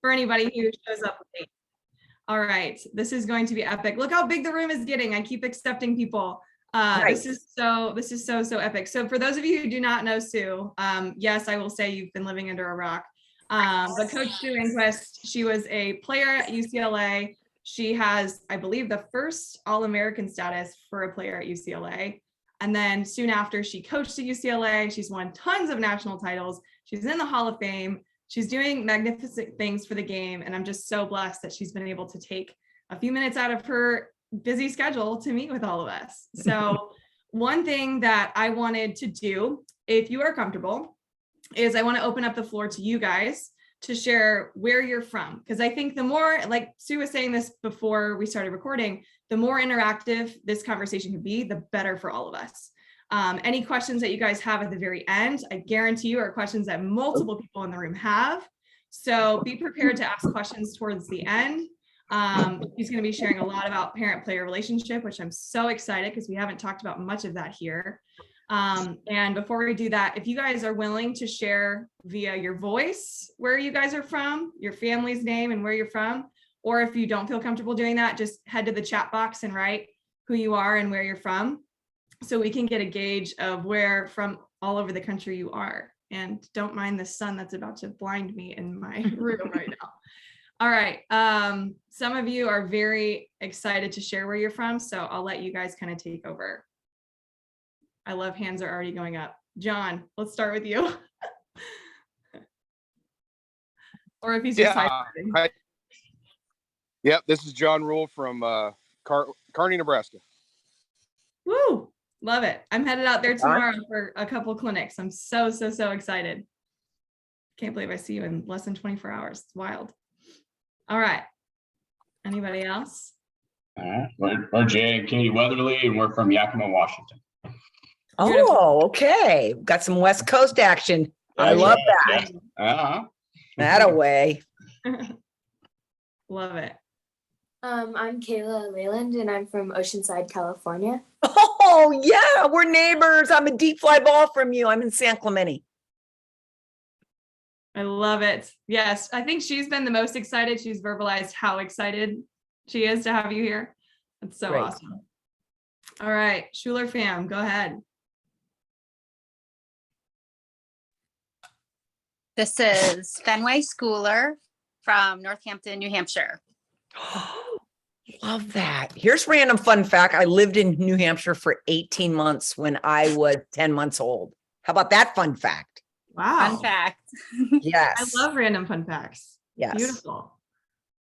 for anybody who shows up late. All right, this is going to be epic. Look how big the room is getting. I keep accepting people. Nice. This is so epic. So for those of you who do not know Sue, yes, I will say you've been living under a rock. But Coach Sue Enquist, she was a player at UCLA. She has, I believe, the first All-American status for a player at UCLA. And then soon after, she coached at UCLA. She's won tons of national titles. She's in the Hall of Fame. She's doing magnificent things for the game. And I'm just so blessed that she's been able to take a few minutes out of her busy schedule to meet with all of us. So one thing that I wanted to do, if you are comfortable, is I want to open up the floor to you guys to share where you're from. Because I think the more, like Sue was saying this before we started recording, the more interactive this conversation can be, the better for all of us. Any questions that you guys have at the very end, I guarantee you are questions that multiple people in the room have. So be prepared to ask questions towards the end. He's going to be sharing a lot about parent-player relationship, which I'm so excited because we haven't talked about much of that here. And before we do that, if you guys are willing to share via your voice where you guys are from, your family's name and where you're from, or if you don't feel comfortable doing that, just head to the chat box and write who you are and where you're from, so we can get a gauge of where from all over the country you are. And don't mind the sun that's about to blind me in my room right now. All right. Some of you are very excited to share where you're from, so I'll let you guys kind of take over. I love hands are already going up. John, let's start with you. Or if he's just Yep, this is John Rule from Kearney, Nebraska. Woo, love it. I'm headed out there tomorrow for a couple clinics. I'm so excited. Can't believe I see you in less than 24 hours. It's wild. All right. Anybody else? We're Jay and Katie Weatherly, and we're from Yakima, Washington. Oh, okay. Got some West Coast action. I love that. Uh-huh. That-a-way. Love it. I'm Kayla Leyland, and I'm from Oceanside, California. Oh, yeah. We're neighbors. I'm a deep fly ball from you. I'm in San Clemente. I love it. Yes, I think she's been the most excited. She's verbalized how excited she is to have you here. That's so awesome. All right, Schuler fam, go ahead. This is Fenway Schooler from Northampton, New Hampshire. Love that. Here's random fun fact. I lived in New Hampshire for 18 months when I was 10 months old. How about that fun fact? Wow. Fun fact. Yes. I love random fun facts. Yes. Beautiful.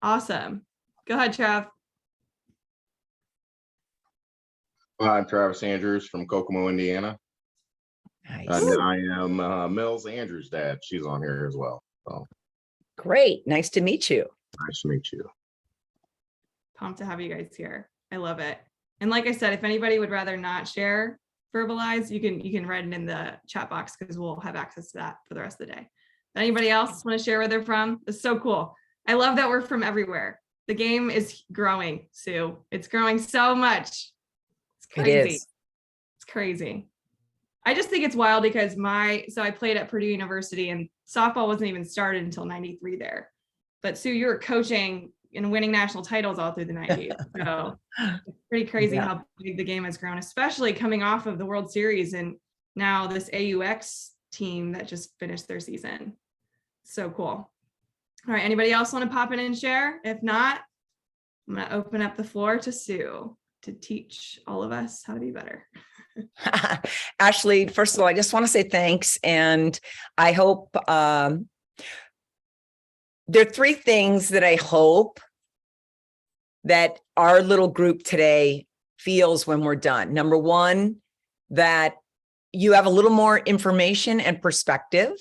Awesome. Go ahead, Trav. I'm Travis Andrews from Kokomo, Indiana. Nice. And I am Mills Andrews' dad. She's on here as well. So Great. Nice to meet you. nice to meet you. Pumped to have you guys here. I love it. And like I said, if anybody would rather not share, verbalize, you can write it in the chat box because we'll have access to that for the rest of the day. Anybody else want to share where they're from? It's so cool. I love that we're from everywhere. The game is growing, Sue. It's growing so much. It's crazy. It is. It's crazy. I just think it's wild because I played at Purdue University and softball wasn't even started until 93 there. But Sue, you were coaching and winning national titles all through the 90s. So it's pretty crazy how big the game has grown, especially coming off of the World Series and now this AUX team that just finished their season. So cool. All right, anybody else want to pop in and share? If not, I'm going to open up the floor to Sue to teach all of us how to be better. Ashley, first of all, I just want to say thanks. And I hope there are three things that I hope that our little group today feels when we're done. Number one, that you have a little more information and perspective.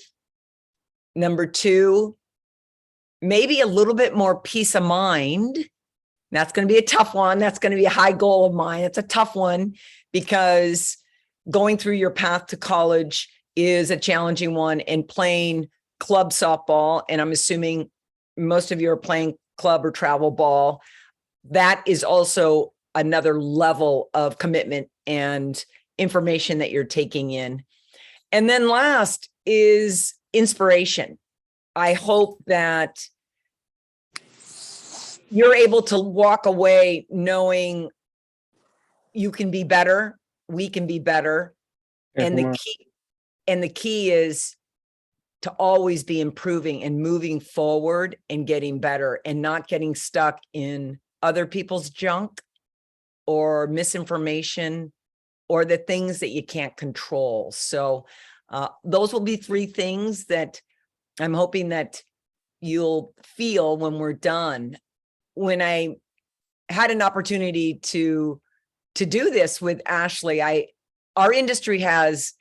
Number two, maybe a little bit more peace of mind. That's going to be a tough one. That's going to be a high goal of mine. It's a tough one because going through your path to college is a challenging one, and playing club softball, and I'm assuming most of you are playing club or travel ball, that is also another level of commitment and information that you're taking in. And then last is inspiration. I hope that you're able to walk away knowing you can be better, we can be better. And the key is to always be improving and moving forward and getting better and not getting stuck in other people's junk or misinformation or the things that you can't control. So those will be 3 things that I'm hoping that you'll feel when we're done. When I had an opportunity to do this with Ashley, our industry has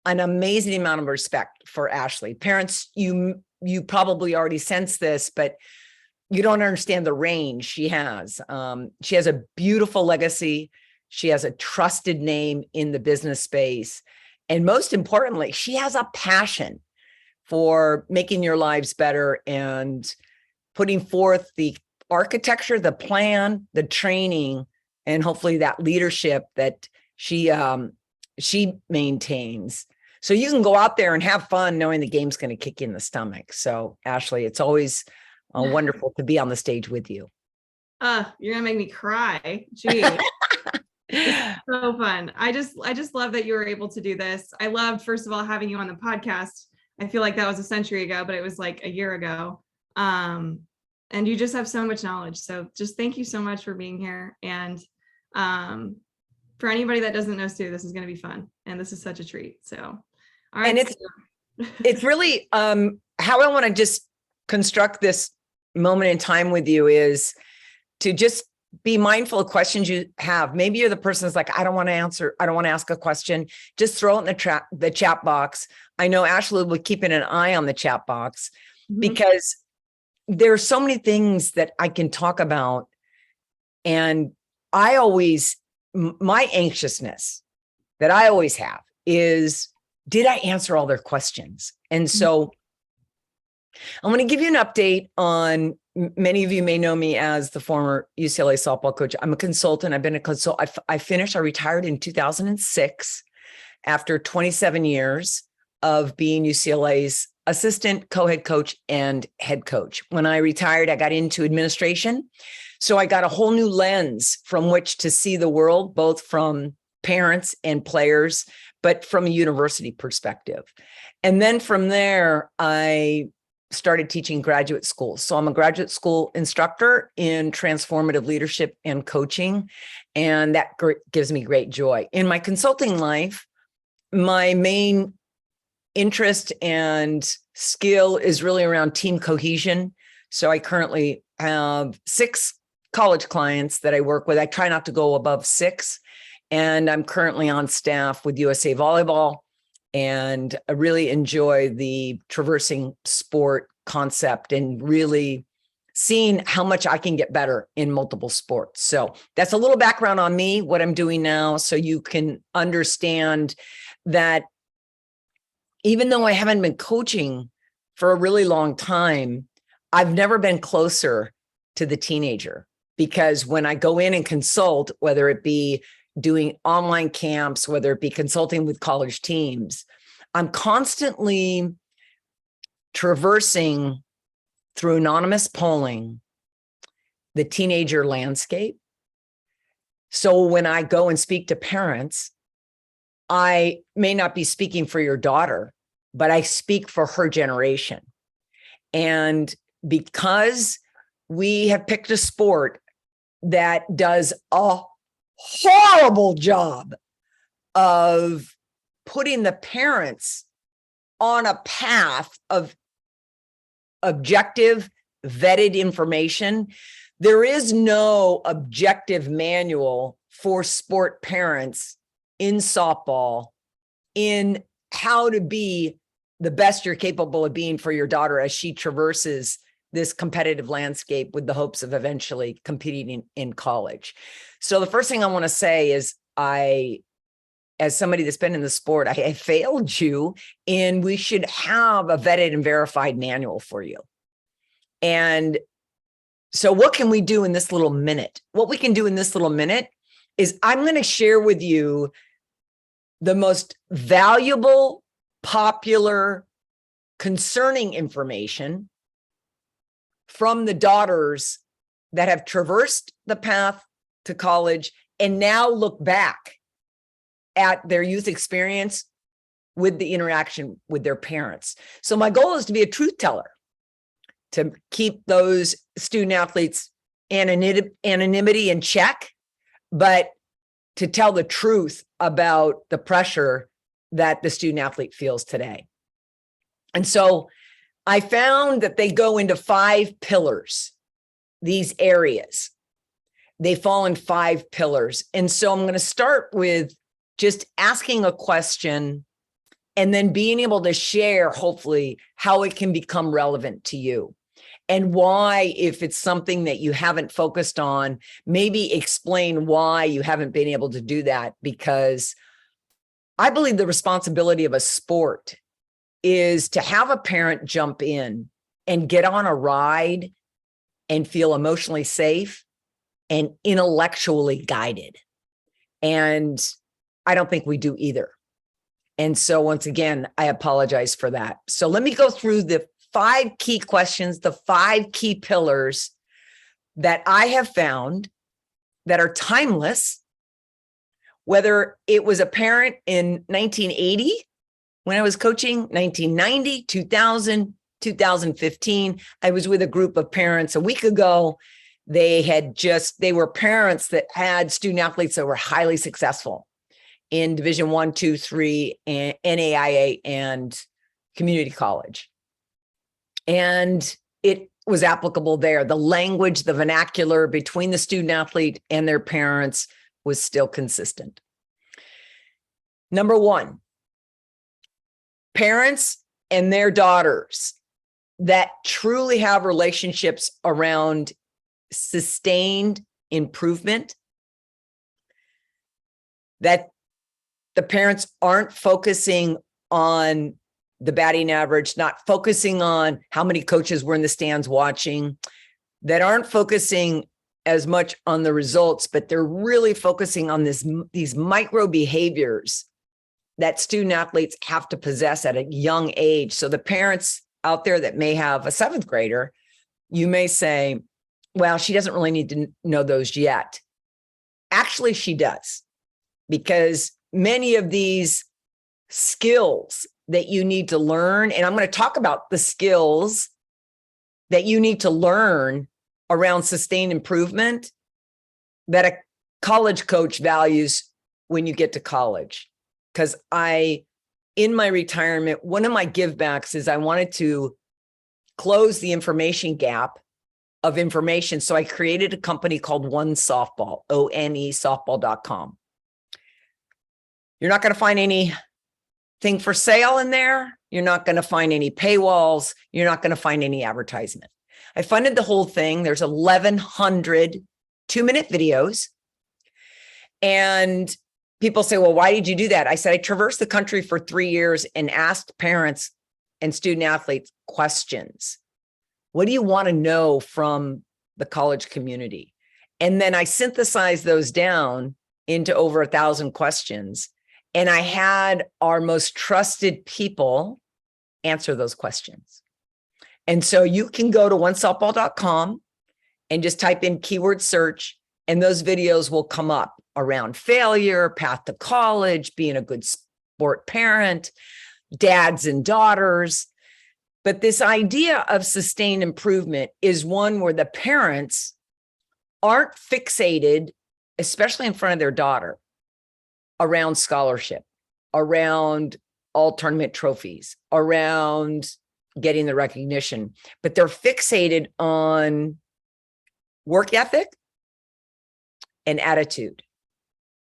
an amazing amount of respect for Ashley. Parents, you probably already sense this, but you don't understand the range she has. She has a beautiful legacy. She has a trusted name in the business space. And most importantly, she has a passion for making your lives better and putting forth the architecture, the plan, the training, and hopefully that leadership that she maintains. So you can go out there and have fun knowing the game's going to kick you in the stomach. So Ashley, it's always wonderful to be on the stage with you. You're gonna make me cry. Gee. It's so fun. I just love that you were able to do this. I loved, first of all, having you on the podcast. I feel like that was a century ago, but it was like a year ago. And you just have so much knowledge. So just thank you so much for being here. And for anybody that doesn't know Sue, this is going to be fun. And this is such a treat. So, all right. And it's really how I want to just construct this moment in time with you is to just be mindful of questions you have. Maybe you're the person that's like, I don't want to answer. I don't want to ask a question. Just throw it in the chat box. I know Ashley will be keeping an eye on the chat box because there are so many things that I can talk about. And my anxiousness that I always have is, did I answer all their questions? And so I'm going to give you an update on, many of you may know me as the former UCLA softball coach. I'm a consultant. I've been a consultant. I retired in 2006 after 27 years of being UCLA's assistant, co-head coach, and head coach. When I retired, I got into administration. So I got a whole new lens from which to see the world, both from parents and players, but from a university perspective. And then from there, I started teaching graduate school. So I'm a graduate school instructor in transformative leadership and coaching, and that gives me great joy. In my consulting life, my main interest and skill is really around team cohesion. So I currently have 6 college clients that I work with. I try not to go above 6, and I'm currently on staff with USA Volleyball. And I really enjoy the traversing sport concept and really seeing how much I can get better in multiple sports. So that's a little background on me, what I'm doing now, so you can understand that even though I haven't been coaching for a really long time, I've never been closer to the teenager, because when I go in and consult, whether it be doing online camps, whether it be consulting with college teams, I'm constantly traversing through anonymous polling the teenager landscape. So when I go and speak to parents, I may not be speaking for your daughter, but I speak for her generation. And because we have picked a sport that does a horrible job of putting the parents on a path of objective, vetted information, there is no objective manual for sport parents in softball in how to be the best you're capable of being for your daughter as she traverses this competitive landscape with the hopes of eventually competing in college. So the first thing I want to say is as somebody that's been in the sport, I failed you, and we should have a vetted and verified manual for you. And so what can we do in this little minute? What we can do in this little minute is I'm going to share with you the most valuable, popular, concerning information from the daughters that have traversed the path to college and now look back at their youth experience with the interaction with their parents. So my goal is to be a truth teller, to keep those student athletes' anonymity in check, but to tell the truth about the pressure that the student athlete feels today. And so I found that they go into 5 pillars, these areas. They fall in 5 pillars. And so I'm going to start with just asking a question and then being able to share, hopefully, how it can become relevant to you. And why, if it's something that you haven't focused on, maybe explain why you haven't been able to do that. Because I believe the responsibility of a sport is to have a parent jump in and get on a ride and feel emotionally safe and intellectually guided. And I don't think we do either. And so once again, I apologize for that. So let me go through the 5 key questions, the 5 key pillars that I have found that are timeless, whether it was a parent in 1980 when I was coaching, 1990, 2000, 2015. I was with a group of parents a week ago. They were parents that had student athletes that were highly successful in Division 1, 2, 3, and NAIA and community college. And it was applicable there. The language, the vernacular between the student athlete and their parents was still consistent. Number 1, parents and their daughters that truly have relationships around sustained improvement, that the parents aren't focusing on the batting average, not focusing on how many coaches were in the stands watching, that aren't focusing as much on the results, but they're really focusing on these micro behaviors that student athletes have to possess at a young age. So the parents out there that may have a 7th grader, you may say, well, she doesn't really need to know those yet. Actually, she does, because many of these skills that you need to learn, and I'm going to talk about the skills that you need to learn around sustained improvement that a college coach values when you get to college. Because in my retirement, one of my givebacks is I wanted to close the information gap of information. So I created a company called One Softball, ONE softball.com. You're not going to find anything for sale in there. You're not going to find any paywalls. You're not going to find any advertisement. I funded the whole thing. There's 1,100 2-minute videos. And people say, well, why did you do that? I said, I traversed the country for 3 years and asked parents and student athletes questions. What do you want to know from the college community? And then I synthesized those down into over 1,000 questions. And I had our most trusted people answer those questions. And so you can go to onesoftball.com and just type in keyword search, and those videos will come up around failure, path to college, being a good sport parent, dads and daughters. But this idea of sustained improvement is one where the parents aren't fixated, especially in front of their daughter, around scholarship, around all tournament trophies, around getting the recognition, but they're fixated on work ethic and attitude.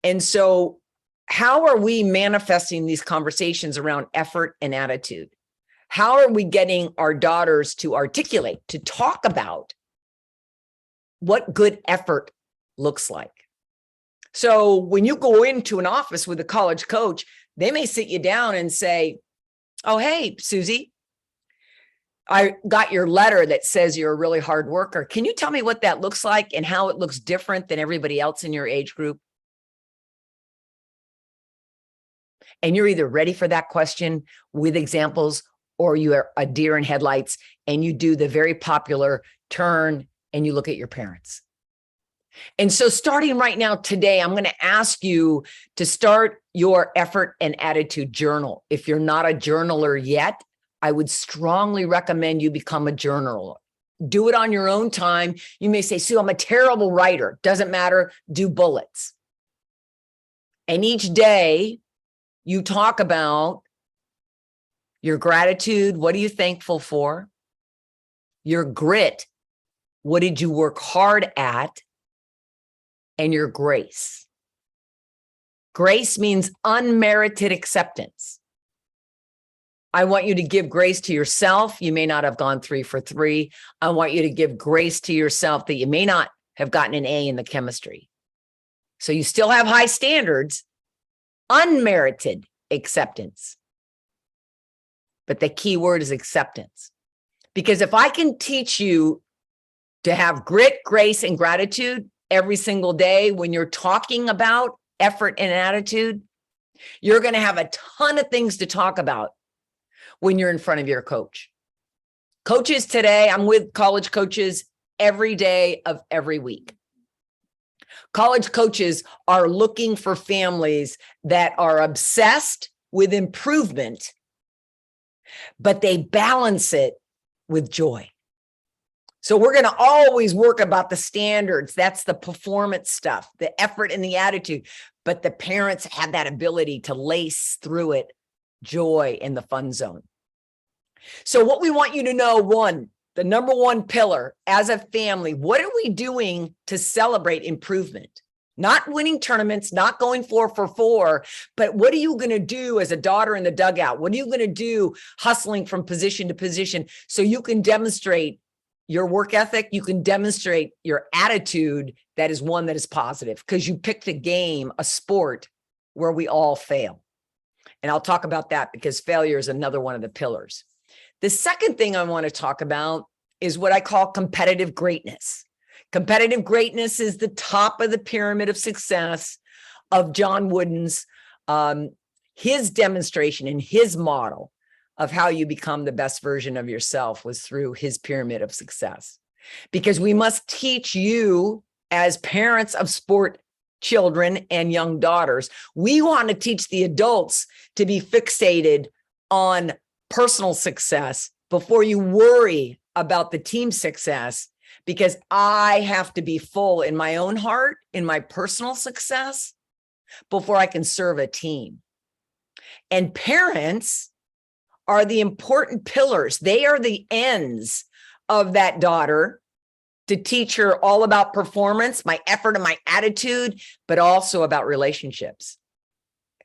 And so how are we manifesting these conversations around effort and attitude? How are we getting our daughters to articulate, to talk about what good effort looks like? So when you go into an office with a college coach, they may sit you down and say, oh, hey, Susie, I got your letter that says you're a really hard worker. Can you tell me what that looks like and how it looks different than everybody else in your age group? And you're either ready for that question with examples, or you are a deer in headlights and you do the very popular turn and you look at your parents. And so starting right now today, I'm going to ask you to start your effort and attitude journal. If you're not a journaler yet, I would strongly recommend you become a journaler. Do it on your own time. You may say, Sue, I'm a terrible writer. Doesn't matter. Do bullets. And each day you talk about your gratitude. What are you thankful for? Your grit. What did you work hard at? And your grace. Grace means unmerited acceptance. I want you to give grace to yourself. You may not have gone 3 for 3. I want you to give grace to yourself that you may not have gotten an A in the chemistry. So you still have high standards, unmerited acceptance. But the key word is acceptance. Because if I can teach you to have grit, grace, and gratitude every single day when you're talking about effort and attitude, you're going to have a ton of things to talk about when you're in front of your coach. Coaches today, I'm with college coaches every day of every week. College coaches are looking for families that are obsessed with improvement, but they balance it with joy. So we're going to always work about the standards. That's the performance stuff, the effort and the attitude. But the parents have that ability to lace through it joy in the fun zone. So what we want you to know, one, the number one pillar as a family, what are we doing to celebrate improvement? Not winning tournaments, not going 4 for 4, but what are you going to do as a daughter in the dugout? What are you going to do hustling from position to position so you can demonstrate your work ethic? You can demonstrate your attitude that is one that is positive because you picked a game, a sport where we all fail. And I'll talk about that because failure is another one of the pillars. The second thing I want to talk about is what I call competitive greatness. Competitive greatness is the top of the pyramid of success of John Wooden's, his demonstration and his model of how you become the best version of yourself was through his pyramid of success. Because we must teach you as parents of sport children and young daughters, we want to teach the adults to be fixated on personal success before you worry about the team success, because I have to be full in my own heart, in my personal success, before I can serve a team. And parents are the important pillars. They are the ends of that daughter to teach her all about performance, my effort and my attitude, but also about relationships.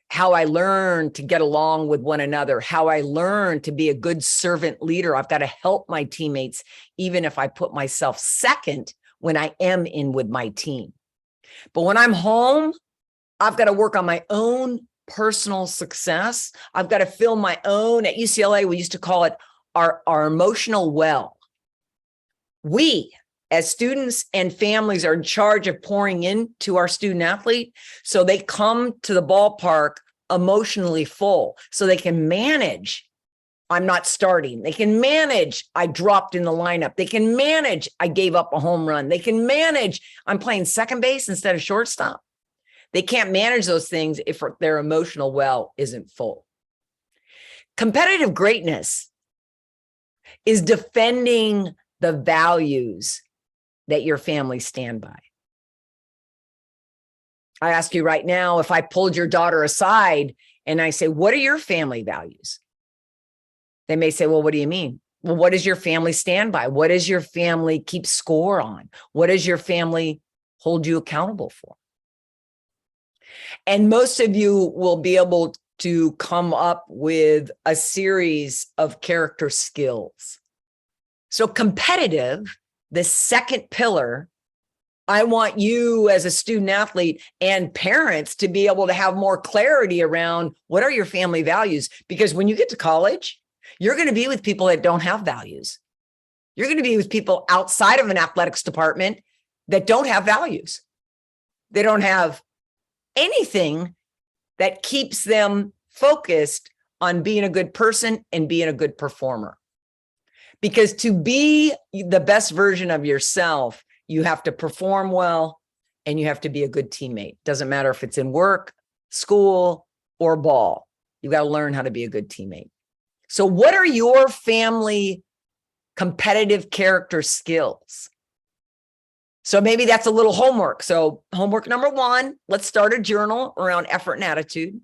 How I learn to get along with one another, how I learn to be a good servant leader. I've got to help my teammates, even if I put myself second when I am in with my team. But when I'm home, I've got to work on my own personal success. I've got to fill my own, at UCLA, we used to call it our emotional well. We, as students and families, are in charge of pouring into our student athlete so they come to the ballpark emotionally full, so they can manage, I'm not starting. They can manage, I dropped in the lineup. They can manage, I gave up a home run. They can manage, I'm playing second base instead of shortstop. They can't manage those things if their emotional well isn't full. Competitive greatness is defending the values that your family stand by. I ask you right now, if I pulled your daughter aside and I say, what are your family values? They may say, well, what do you mean? Well, what does your family stand by? What does your family keep score on? What does your family hold you accountable for? And most of you will be able to come up with a series of character skills. So competitive, the second pillar, I want you as a student athlete and parents to be able to have more clarity around what are your family values? Because when you get to college, you're going to be with people that don't have values. You're going to be with people outside of an athletics department that don't have values. They don't have anything that keeps them focused on being a good person and being a good performer. Because to be the best version of yourself, you have to perform well and you have to be a good teammate. Doesn't matter if it's in work, school, or ball. You got to learn how to be a good teammate. So what are your family competitive character skills? So maybe that's a little homework. So homework number 1, let's start a journal around effort and attitude.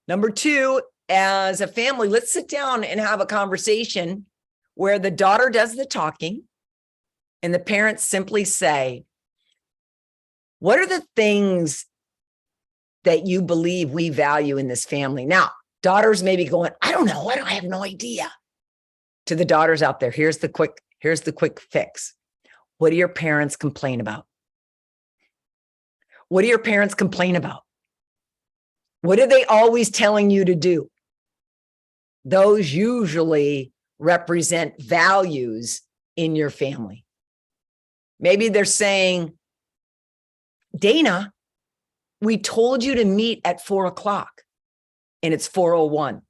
Number 2, as a family, let's sit down and have a conversation where the daughter does the talking and the parents simply say, what are the things that you believe we value in this family? Now, daughters may be going, I don't know. I have no idea. To the daughters out there, here's the quick fix. What do your parents complain about? What do your parents complain about? What are they always telling you to do? Those usually represent values in your family. Maybe they're saying, Dana, we told you to meet at 4:00 and it's 4:01.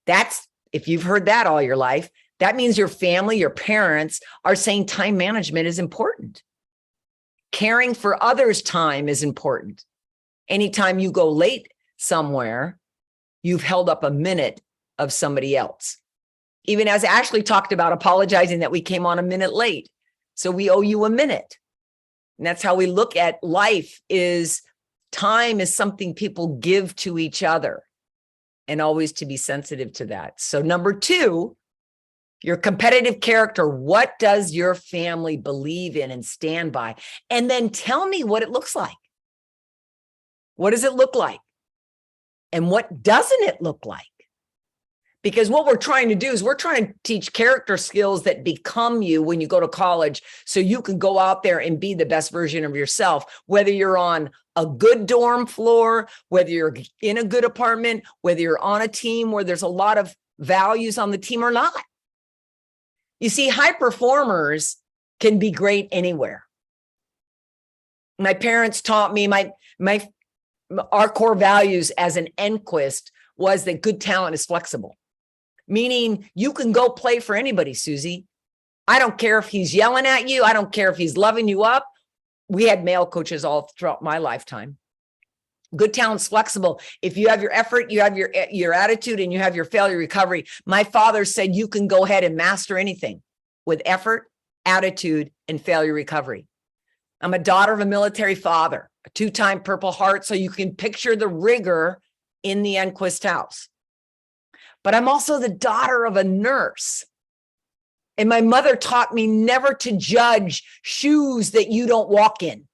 That's, if you've heard that all your life, that means your family, your parents are saying time management is important. Caring for others' time is important. Anytime you go late somewhere, you've held up a minute of somebody else. Even as Ashley talked about apologizing that we came on a minute late. So we owe you a minute. And that's how we look at life, is time is something people give to each other, and always to be sensitive to that. So number 2, your competitive character. What does your family believe in and stand by? And then tell me what it looks like. What does it look like? And what doesn't it look like? Because what we're trying to do is we're trying to teach character skills that become you when you go to college, so you can go out there and be the best version of yourself, whether you're on a good dorm floor, whether you're in a good apartment, whether you're on a team where there's a lot of values on the team or not. You see, high performers can be great anywhere. My parents taught me, our core values as an Enquist was that good talent is flexible. Meaning you can go play for anybody, Susie. I don't care if he's yelling at you. I don't care if he's loving you up. We had male coaches all throughout my lifetime. Good talent's flexible. If you have your effort, you have your attitude, and you have your failure recovery. My father said you can go ahead and master anything with effort, attitude, and failure recovery. I'm a daughter of a military father, a 2-time Purple Heart, so you can picture the rigor in the Enquist house. But I'm also the daughter of a nurse. And my mother taught me never to judge shoes that you don't walk in.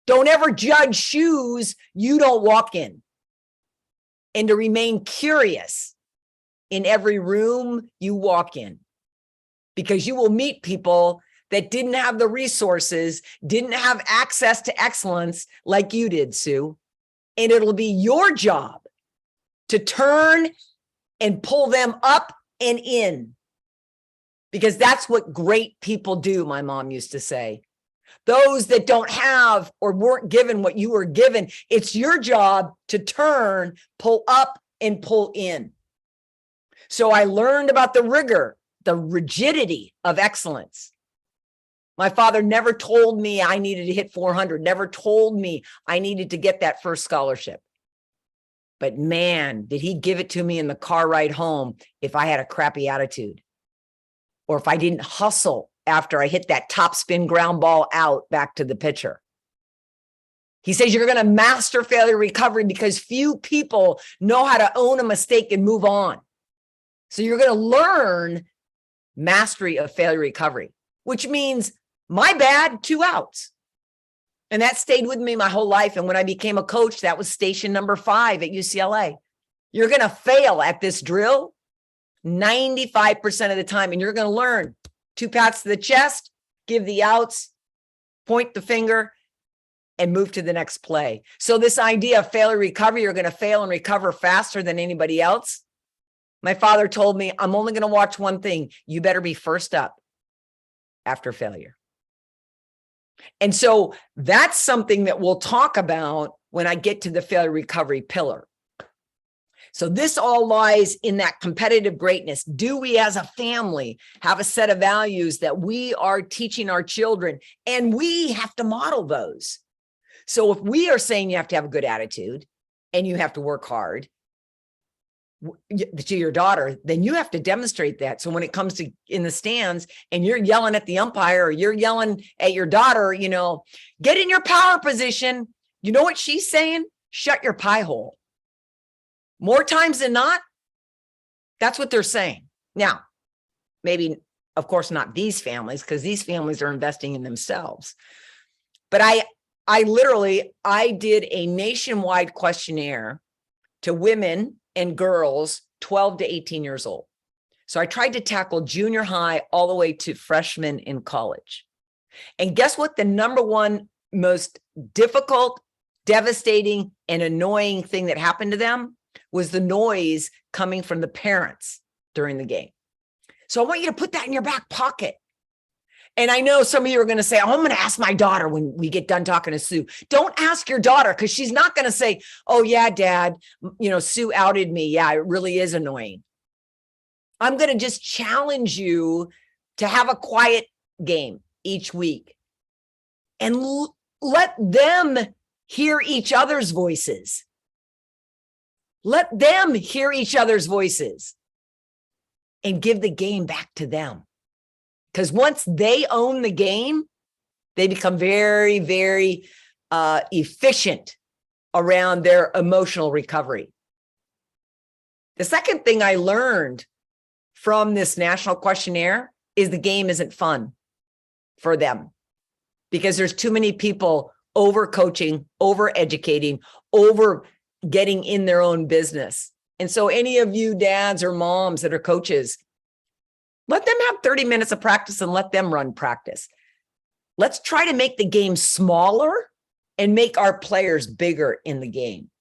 Don't ever judge shoes you don't walk in. And to remain curious in every room you walk in. Because you will meet people that didn't have the resources, didn't have access to excellence like you did, Sue. And it'll be your job to turn and pull them up and in. Because that's what great people do, my mom used to say. Those that don't have or weren't given what you were given, it's your job to turn, pull up, and pull in. So I learned about the rigor, the rigidity of excellence. My father never told me I needed to hit 400, never told me I needed to get that first scholarship. But man, did he give it to me in the car ride home if I had a crappy attitude, or if I didn't hustle after I hit that top spin ground ball out back to the pitcher. He says you're going to master failure recovery because few people know how to own a mistake and move on. So you're going to learn mastery of failure recovery, which means my bad, 2 outs. And that stayed with me my whole life. And when I became a coach, that was station number 5 at UCLA. You're going to fail at this drill 95% of the time, and you're going to learn 2 pats to the chest, give the outs, point the finger, and move to the next play. So this idea of failure recovery, you're going to fail and recover faster than anybody else. My father told me, I'm only going to watch one thing. You better be first up after failure. And so that's something that we'll talk about when I get to the failure recovery pillar. So this all lies in that competitive greatness. Do we as a family have a set of values that we are teaching our children, and we have to model those? So if we are saying you have to have a good attitude and you have to work hard to your daughter, then you have to demonstrate that. So when it comes to in the stands and you're yelling at the umpire or you're yelling at your daughter, you know, get in your power position. You know what she's saying? Shut your pie hole. More times than not, that's what they're saying. Now, maybe, of course, not these families, because these families are investing in themselves. But I literally did a nationwide questionnaire to women and girls 12 to 18 years old. So I tried to tackle junior high all the way to freshmen in college. And guess what? The number one most difficult, devastating, and annoying thing that happened to them was the noise coming from the parents during the game. So I want you to put that in your back pocket. And I know some of you are going to say, oh, I'm going to ask my daughter when we get done talking to Sue. Don't ask your daughter, because she's not going to say, oh, yeah, Dad, you know, Sue outed me. Yeah, it really is annoying. I'm going to just challenge you to have a quiet game each week and let them hear each other's voices. Let them hear each other's voices and give the game back to them. Because once they own the game, they become very, very efficient around their emotional recovery. The second thing I learned from this national questionnaire is the game isn't fun for them, because there's too many people over coaching, over educating, over getting in their own business. And so any of you dads or moms that are coaches, let them have 30 minutes of practice and let them run practice. Let's try to make the game smaller and make our players bigger in the game.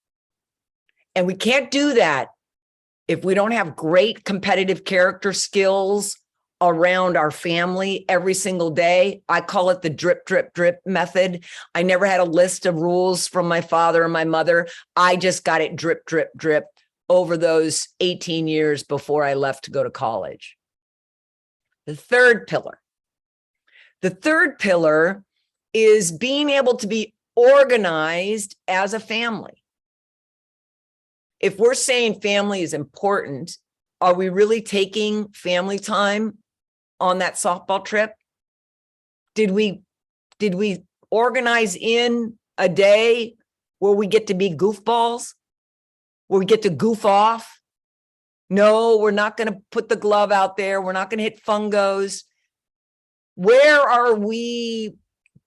And we can't do that if we don't have great competitive character skills around our family every single day. I call it the drip, drip, drip method. I never had a list of rules from my father and my mother. I just got it drip, drip, drip over those 18 years before I left to go to college. The third pillar is being able to be organized as a family. If we're saying family is important, are we really taking family time on that softball trip? Did we organize in a day where we get to be goofballs, where we get to goof off? No, we're not going to put the glove out there. We're not going to hit fungos. Where are we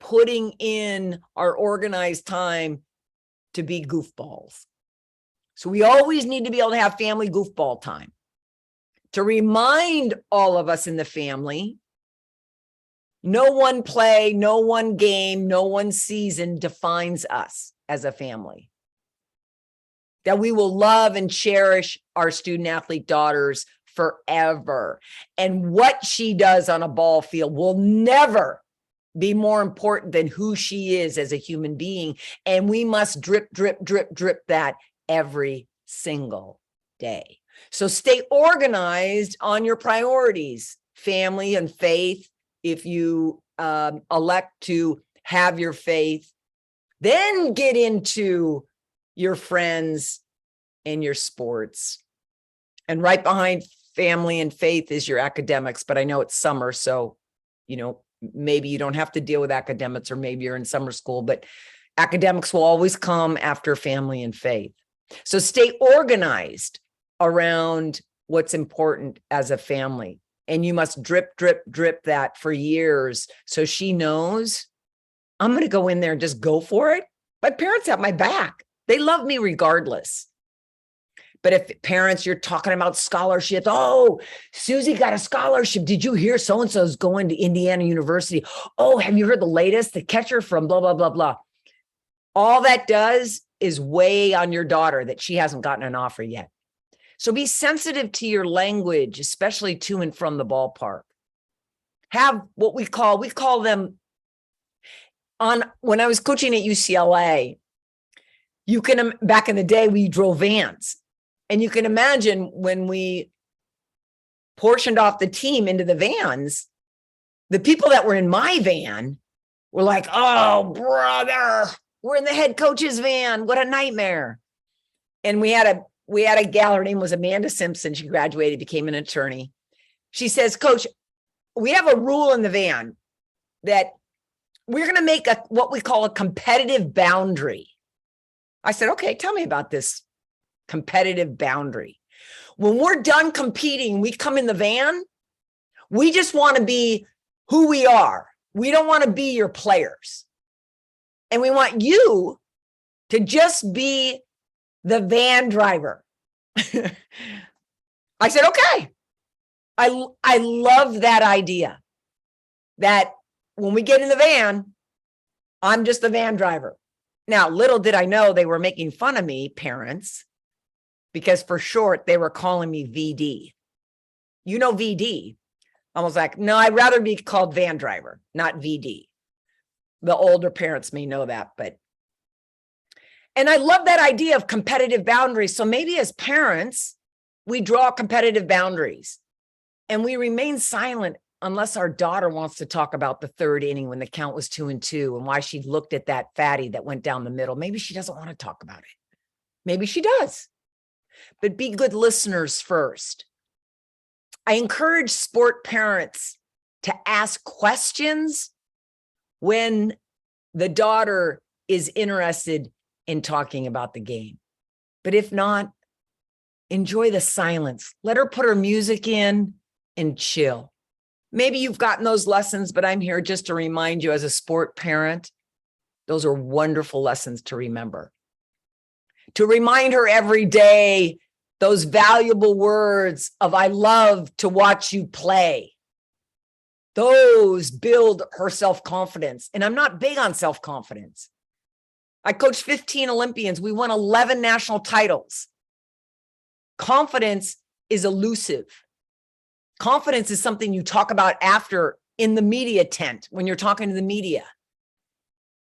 putting in our organized time to be goofballs? So we always need to be able to have family goofball time to remind all of us in the family, no one play, no one game, no one season defines us as a family. That we will love and cherish our student athlete daughters forever. And what she does on a ball field will never be more important than who she is as a human being. And we must drip, drip, drip, drip that every single day. So stay organized on your priorities, family and faith. If you elect to have your faith, then get into your friends and your sports. And right behind family and faith is your academics. But I know it's summer, so, you know, maybe you don't have to deal with academics, or maybe you're in summer school, but academics will always come after family and faith. So stay organized around what's important as a family. And you must drip, drip, drip that for years. So she knows, I'm going to go in there and just go for it. My parents have my back. They love me regardless. But if parents, you're talking about scholarships. Oh, Susie got a scholarship. Did you hear so-and-so's going to Indiana University? Oh, have you heard the latest? The catcher from blah, blah, blah, blah. All that does is weigh on your daughter that she hasn't gotten an offer yet. So be sensitive to your language, especially to and from the ballpark. Have what we call them when I was coaching at UCLA, back in the day, we drove vans. And you can imagine when we portioned off the team into the vans, the people that were in my van were like, oh, brother, we're in the head coach's van. What a nightmare. And we had a gal, her name was Amanda Simpson. She graduated, became an attorney. She says, Coach, we have a rule in the van that we're going to make what we call a competitive boundary. I said, okay, tell me about this competitive boundary. When we're done competing, we come in the van, we just want to be who we are. We don't want to be your players. And we want you to just be the van driver. I said, okay. I love that idea that when we get in the van, I'm just the van driver. Now, little did I know they were making fun of me, parents, because for short, they were calling me VD. You know, VD. I was like, no, I'd rather be called van driver, not VD. The older parents may know that, and I love that idea of competitive boundaries. So maybe as parents, we draw competitive boundaries and we remain silent unless our daughter wants to talk about the third inning when the count was 2-2 and why she looked at that fatty that went down the middle. Maybe she doesn't want to talk about it. Maybe she does, but be good listeners first. I encourage sport parents to ask questions when the daughter is interested in talking about the game. But if not, enjoy the silence. Let her put her music in and chill. Maybe you've gotten those lessons, but I'm here just to remind you as a sport parent, those are wonderful lessons to remember. To remind her every day those valuable words of I love to watch you play. Those build her self-confidence. And I'm not big on self-confidence. I coached 15 Olympians. We won 11 national titles. Confidence is elusive. Confidence is something you talk about after in the media tent when you're talking to the media.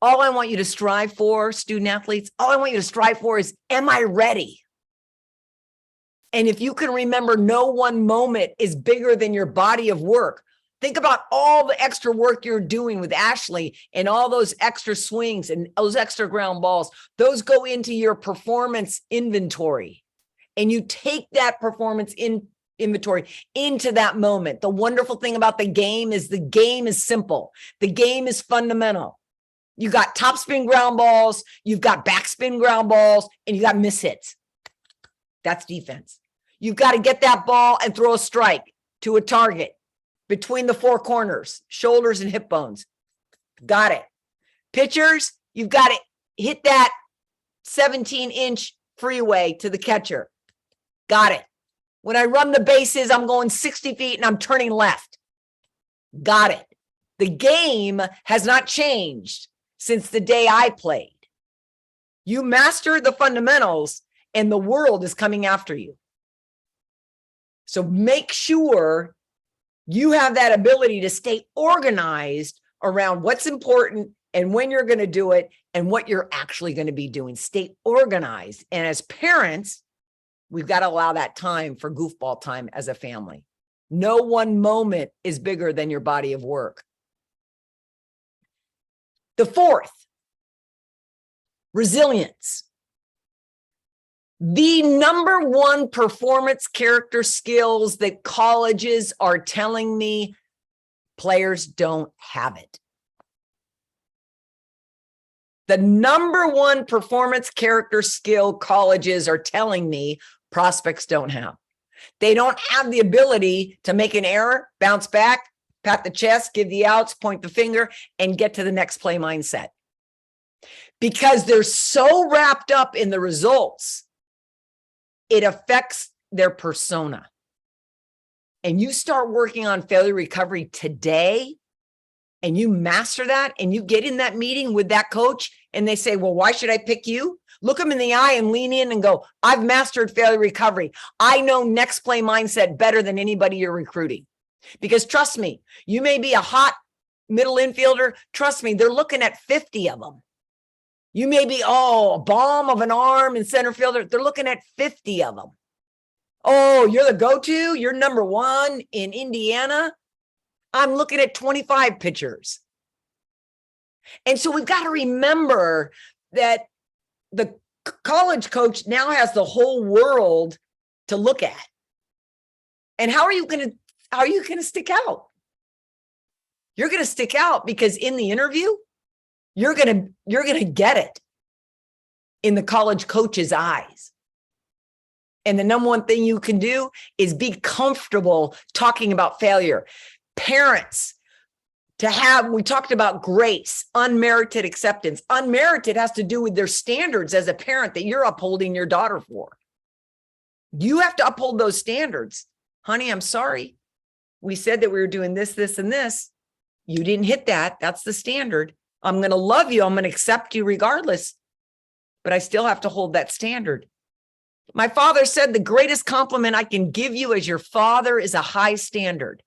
All I want you to strive for, student athletes, all I want you to strive for is, am I ready? And if you can remember, no one moment is bigger than your body of work. Think about all the extra work you're doing with Ashley and all those extra swings and those extra ground balls. Those go into your performance inventory. And you take that performance inventory into that moment. The wonderful thing about the game is simple. The game is fundamental. You got topspin ground balls, you've got backspin ground balls, and you got miss hits. That's defense. You've got to get that ball and throw a strike to a target between the four corners, shoulders and hip bones. Got it. Pitchers, you've got to hit that 17-inch freeway to the catcher. Got it. When I run the bases, I'm going 60 feet and I'm turning left. Got it. The game has not changed since the day I played. You master the fundamentals and the world is coming after you. So make sure you have that ability to stay organized around what's important and when you're going to do it and what you're actually going to be doing. Stay organized. And as parents, we've got to allow that time for goofball time as a family. No one moment is bigger than your body of work. The fourth, resilience. The number one performance character skills that colleges are telling me players don't have it. The number one performance character skill colleges are telling me prospects don't have. They don't have the ability to make an error, bounce back, pat the chest, give the outs, point the finger, and get to the next play mindset. Because they're so wrapped up in the results, it affects their persona. And you start working on failure recovery today, and you master that, and you get in that meeting with that coach, and they say, well, why should I pick you? Look them in the eye and lean in and go, I've mastered failure recovery. I know next play mindset better than anybody you're recruiting. Because trust me, you may be a hot middle infielder. Trust me, they're looking at 50 of them. You may be, a bomb of an arm in center fielder. They're looking at 50 of them. Oh, you're the go-to? You're number one in Indiana? I'm looking at 25 pitchers. And so we've got to remember that the college coach now has the whole world to look at. And how are you going to stick out? You're going to stick out because in the interview, you're going to get it in the college coach's eyes. And the number one thing you can do is be comfortable talking about failure. Parents, we talked about grace, unmerited acceptance. Unmerited has to do with their standards as a parent that you're upholding your daughter for. You have to uphold those standards. Honey, I'm sorry. We said that we were doing this, this, and this. You didn't hit that. That's the standard. I'm going to love you. I'm going to accept you regardless. But I still have to hold that standard. My father said the greatest compliment I can give you as your father is a high standard.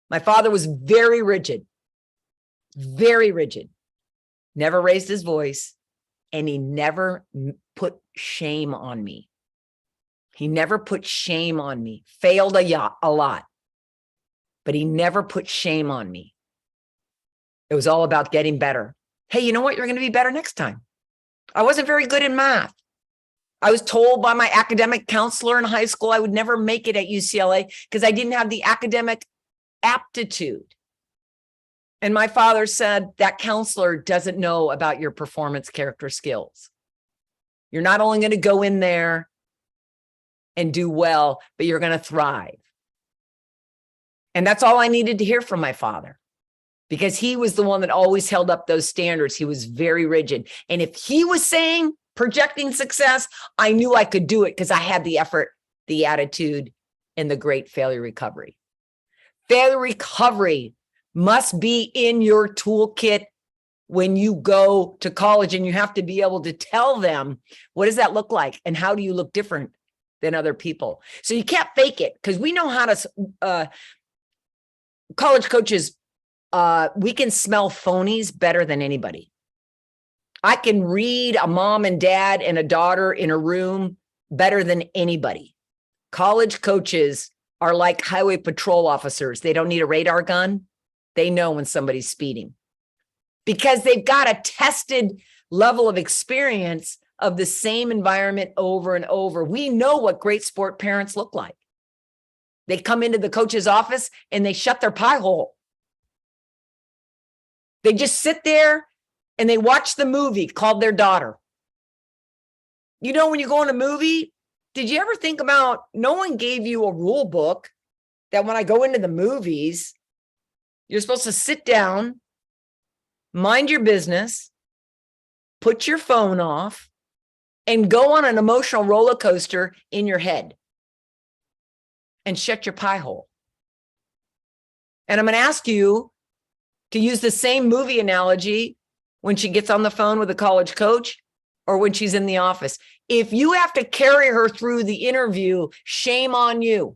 My father was very rigid, never raised his voice, and he never put shame on me. He never put shame on me, failed a lot, but he never put shame on me. It was all about getting better. Hey, you know what? You're going to be better next time. I wasn't very good in math. I was told by my academic counselor in high school I would never make it at UCLA because I didn't have the academic aptitude. And my father said that counselor doesn't know about your performance character skills. You're not only going to go in there and do well, but you're going to thrive. And that's all I needed to hear from my father, because he was the one that always held up those standards. He was very rigid. And if he was saying, projecting success, I knew I could do it because I had the effort, the attitude, and the great failure recovery. Failure recovery must be in your toolkit when you go to college, and you have to be able to tell them, what does that look like? And how do you look different than other people? So you can't fake it, because we know how to, college coaches, we can smell phonies better than anybody. I can read a mom and dad and a daughter in a room better than anybody. College coaches are like highway patrol officers. They don't need a radar gun. They know when somebody's speeding because they've got a tested level of experience of the same environment over and over. We know what great sport parents look like. They come into the coach's office and they shut their pie hole. They just sit there and they watch the movie called their daughter. You know, when you go on a movie, did you ever think about, no one gave you a rule book that when I go into the movies, you're supposed to sit down, mind your business, put your phone off, and go on an emotional roller coaster in your head and shut your pie hole. And I'm going to ask you to use the same movie analogy when she gets on the phone with a college coach or when she's in the office. If you have to carry her through the interview, shame on you.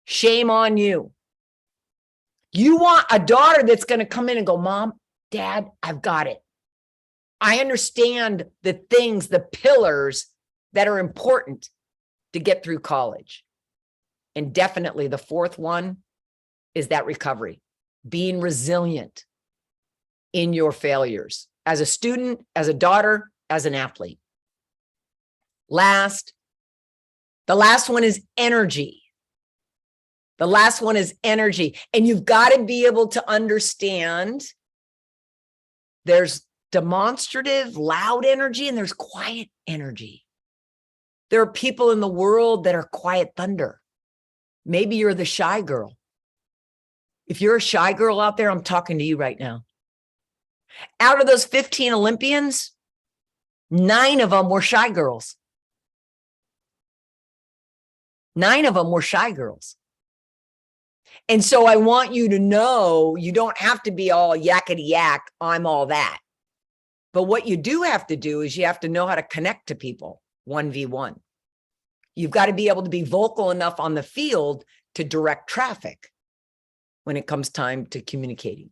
Shame on you. You want a daughter that's going to come in and go, Mom, Dad, I've got it. I understand the things, the pillars that are important to get through college. And definitely the fourth one is that recovery, being resilient in your failures as a student, as a daughter, as an athlete. The last one is energy. The last one is energy. And you've got to be able to understand there's demonstrative, loud energy, and there's quiet energy. There are people in the world that are quiet thunder. Maybe you're the shy girl. If you're a shy girl out there, I'm talking to you right now. Out of those 15 Olympians, 9 of them were shy girls. 9 of them were shy girls. And so I want you to know you don't have to be all yakety yak, I'm all that. But what you do have to do is you have to know how to connect to people 1v1. You've got to be able to be vocal enough on the field to direct traffic when it comes time to communicating.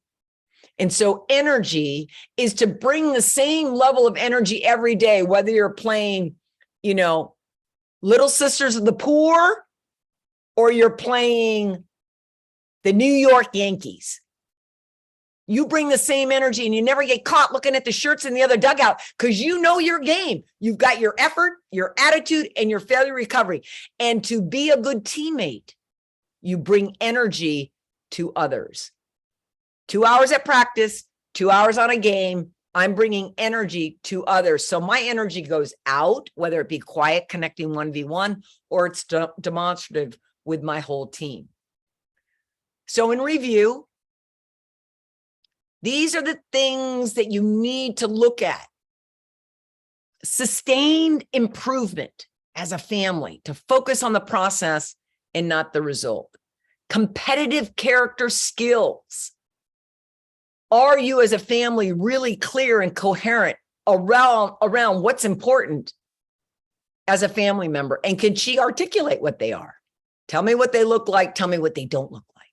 And so energy is to bring the same level of energy every day, whether you're playing, Little Sisters of the Poor, or you're playing the New York Yankees. You bring the same energy and you never get caught looking at the shirts in the other dugout because you know your game. You've got your effort, your attitude, and your failure recovery. And to be a good teammate, you bring energy to others. 2 hours at practice, 2 hours on a game, I'm bringing energy to others. So my energy goes out, whether it be quiet, connecting 1v1, or it's demonstrative with my whole team. So in review, these are the things that you need to look at. Sustained improvement as a family, to focus on the process and not the result. Competitive character skills. Are you as a family really clear and coherent around what's important as a family member? And can she articulate what they are? Tell me what they look like. Tell me what they don't look like.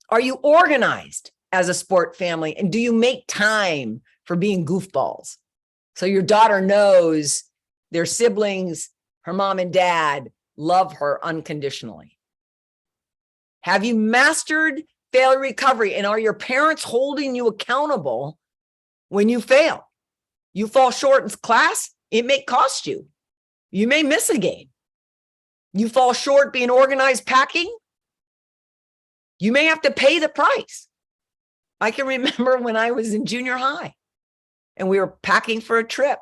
Are you organized as a sport family? And do you make time for being goofballs? So your daughter knows their siblings, her mom and dad love her unconditionally. Have you mastered failure recovery? And are your parents holding you accountable when you fail? You fall short in class, it may cost you. You may miss a game. You fall short being organized packing, you may have to pay the price. I can remember when I was in junior high and we were packing for a trip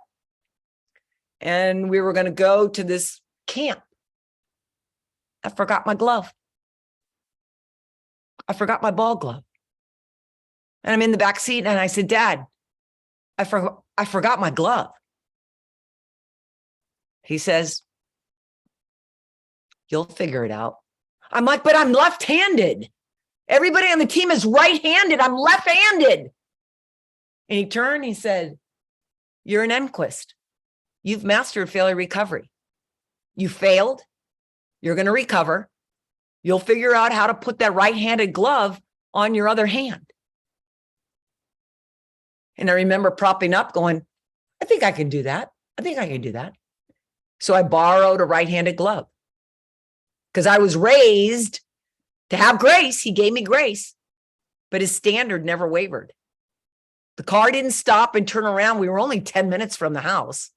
and we were going to go to this camp. I forgot my glove. I forgot my ball glove. And I'm in the back seat and I said, Dad, I forgot my glove. He says, you'll figure it out. I'm like, but I'm left-handed. Everybody on the team is right-handed. I'm left-handed. And he turned, he said, you're an Enquist. You've mastered failure recovery. You failed. You're going to recover. You'll figure out how to put that right-handed glove on your other hand. And I remember propping up going, I think I can do that. I think I can do that. So I borrowed a right-handed glove because I was raised to have grace. He gave me grace, but his standard never wavered. The car didn't stop and turn around. We were only 10 minutes from the house.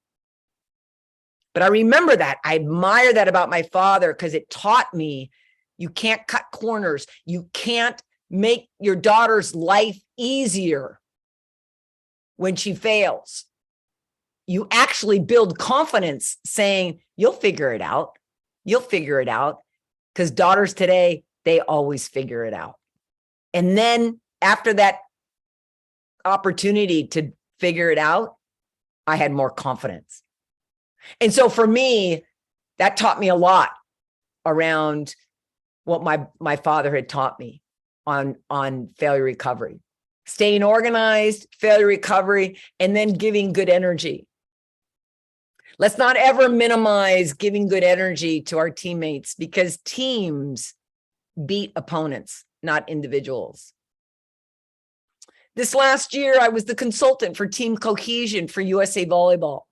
But I remember that. I admire that about my father because it taught me you can't cut corners. You can't make your daughter's life easier when she fails. You actually build confidence saying, you'll figure it out. You'll figure it out. Because daughters today, they always figure it out. And then after that opportunity to figure it out, I had more confidence. And so for me, that taught me a lot around what my father had taught me on failure recovery, staying organized, failure recovery, and then giving good energy. Let's not ever minimize giving good energy to our teammates because teams beat opponents, not individuals. This last year, I was the consultant for team cohesion for USA Volleyball.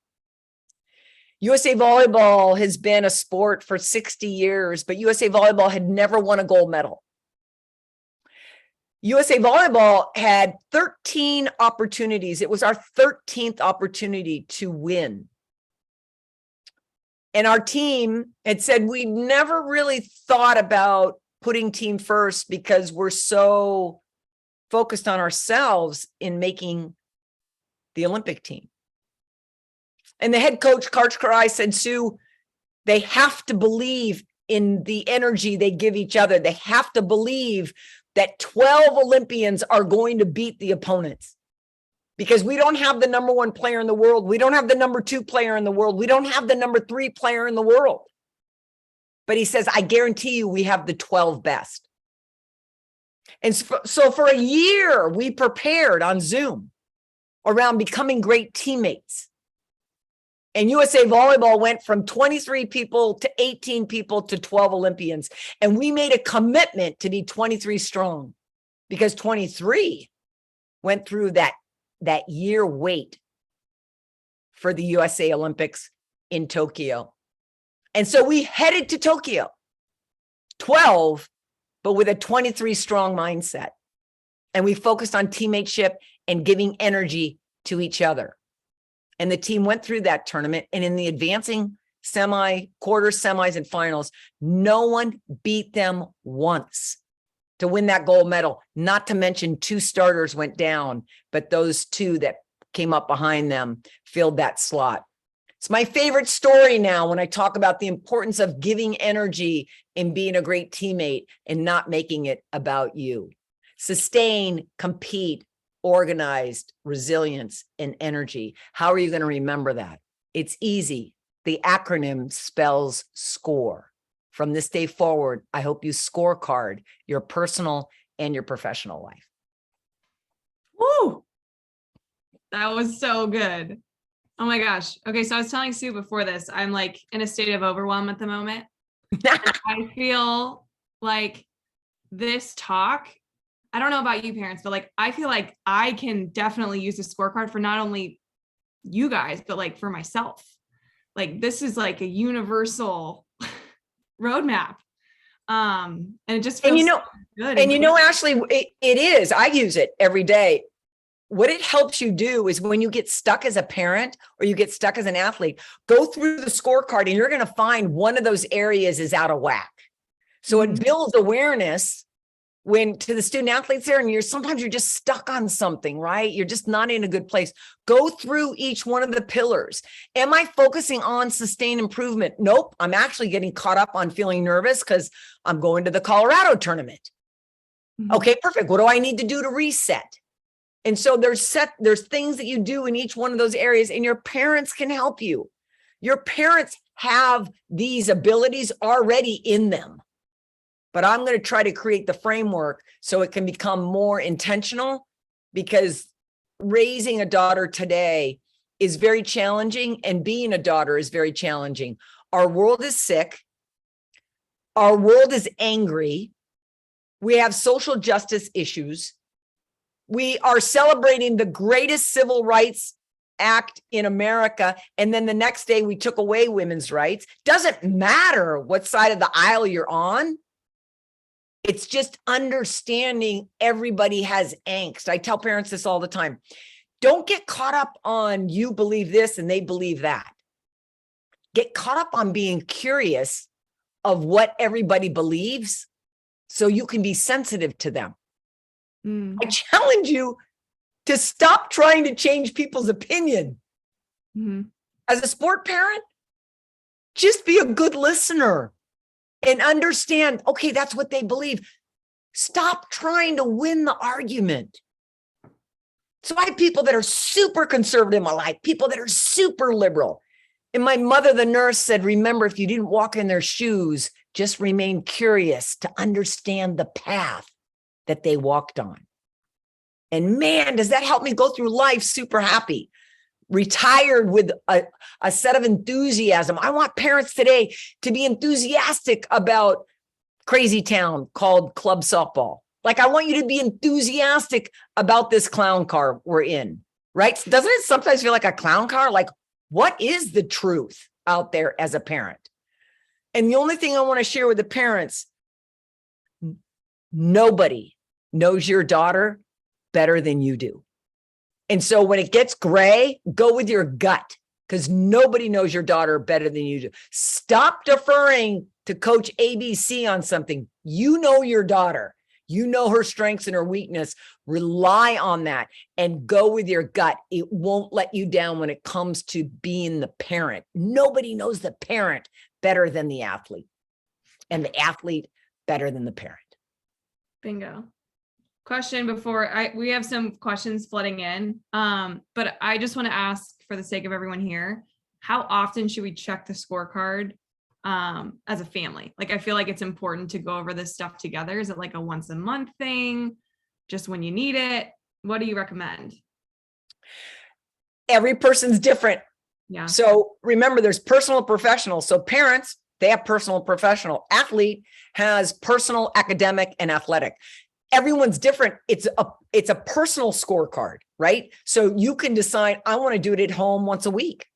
USA Volleyball has been a sport for 60 years, but USA Volleyball had never won a gold medal. USA Volleyball had 13 opportunities. It was our 13th opportunity to win. And our team had said, we never really thought about putting team first because we're so focused on ourselves in making the Olympic team. And the head coach, Coach Karai, said, Sue, they have to believe in the energy they give each other. They have to believe that 12 Olympians are going to beat the opponents. Because we don't have the number one player in the world. We don't have the number two player in the world. We don't have the number three player in the world. But he says, I guarantee you we have the 12 best. And so for a year, we prepared on Zoom around becoming great teammates. And USA Volleyball went from 23 people to 18 people to 12 Olympians. And we made a commitment to be 23 strong because 23 went through that year wait for the USA Olympics in Tokyo. And so we headed to Tokyo, 12, but with a 23 strong mindset. And we focused on teammateship and giving energy to each other. And the team went through that tournament. And in the advancing quarters, semis, and finals, no one beat them once to win that gold medal. Not to mention 2 starters went down, but those 2 that came up behind them filled that slot. It's my favorite story now when I talk about the importance of giving energy and being a great teammate and not making it about you. Sustain, compete, organized, resilience, and energy. How are you going to remember that? It's easy. The acronym spells SCORE. From this day forward, I hope you scorecard your personal and your professional life. Woo! That was so good. Oh my gosh. Okay, so I was telling Sue before this, I'm like in a state of overwhelm at the moment. And I feel like this talk, I don't know about you parents, but like I feel like I can definitely use a scorecard for not only you guys, but like for myself. Like this is like a universal roadmap. And it just feels good. And Ashley, it is. I use it every day. What it helps you do is when you get stuck as a parent or you get stuck as an athlete, go through the scorecard and you're going to find one of those areas is out of whack. So it builds awareness when to the student athletes there, and sometimes you're just stuck on something, right? You're just not in a good place. Go through each one of the pillars. Am I focusing on sustained improvement? Nope. I'm actually getting caught up on feeling nervous because I'm going to the Colorado tournament. Okay, perfect. What do I need to do to reset? And so there's things that you do in each one of those areas, and your parents can help you. Your parents have these abilities already in them. But I'm going to try to create the framework so it can become more intentional, because raising a daughter today is very challenging, and being a daughter is very challenging. Our world is sick. Our world is angry. We have social justice issues. We are celebrating the greatest civil rights act in America, and then the next day we took away women's rights. Doesn't matter what side of the aisle you're on. It's just understanding everybody has angst. I tell parents this all the time. Don't get caught up on you believe this and they believe that. Get caught up on being curious of what everybody believes so you can be sensitive to them. I challenge you to stop trying to change people's opinion. As a sport parent, just be a good listener. And understand, okay, that's what they believe. Stop trying to win the argument. So I have people that are super conservative in my life, people that are super liberal. And my mother, the nurse, said, remember, if you didn't walk in their shoes, just remain curious to understand the path that they walked on. And man, does that help me go through life super happy. Retired with a set of enthusiasm. I want parents today to be enthusiastic about crazy town called club softball. Like, I want you to be enthusiastic about this clown car we're in, right? Doesn't it sometimes feel like a clown car? Like, what is the truth out there as a parent? And the only thing I want to share with the parents, nobody knows your daughter better than you do. And so when it gets gray, go with your gut, because nobody knows your daughter better than you do. Stop deferring to Coach ABC on something. You know your daughter. You know her strengths and her weakness. Rely on that and go with your gut. It won't let you down when it comes to being the parent. Nobody knows the parent better than the athlete, and the athlete better than the parent. Bingo. Question before we have some questions flooding in. But I just want to ask, for the sake of everyone here, how often should we check the scorecard as a family? Like, I feel like it's important to go over this stuff together. Is it like a once a month thing? Just when you need it? What do you recommend? Every person's different. Yeah. So remember, there's personal and professional. So parents, they have personal and professional. Athlete has personal, academic, and athletic. Everyone's different. It's a personal scorecard, right? So you can decide, I want to do it at home once a week.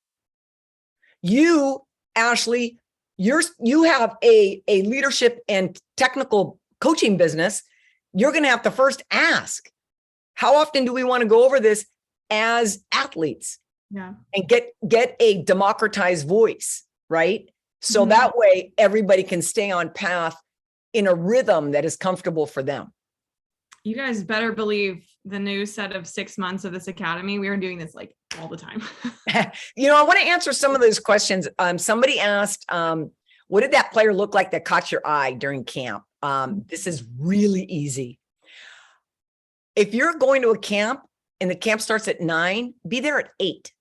You, Ashley, you have a leadership and technical coaching business. You're going to have to first ask, how often do we want to go over this as athletes? Yeah. And get a democratized voice, right? So Mhm. that way everybody can stay on path in a rhythm that is comfortable for them. You guys better believe the new set of 6 months of this academy. We are doing this like all the time. You know, I want to answer some of those questions. Somebody asked, what did that player look like that caught your eye during camp? This is really easy. If you're going to a camp and the camp starts at 9, be there at 8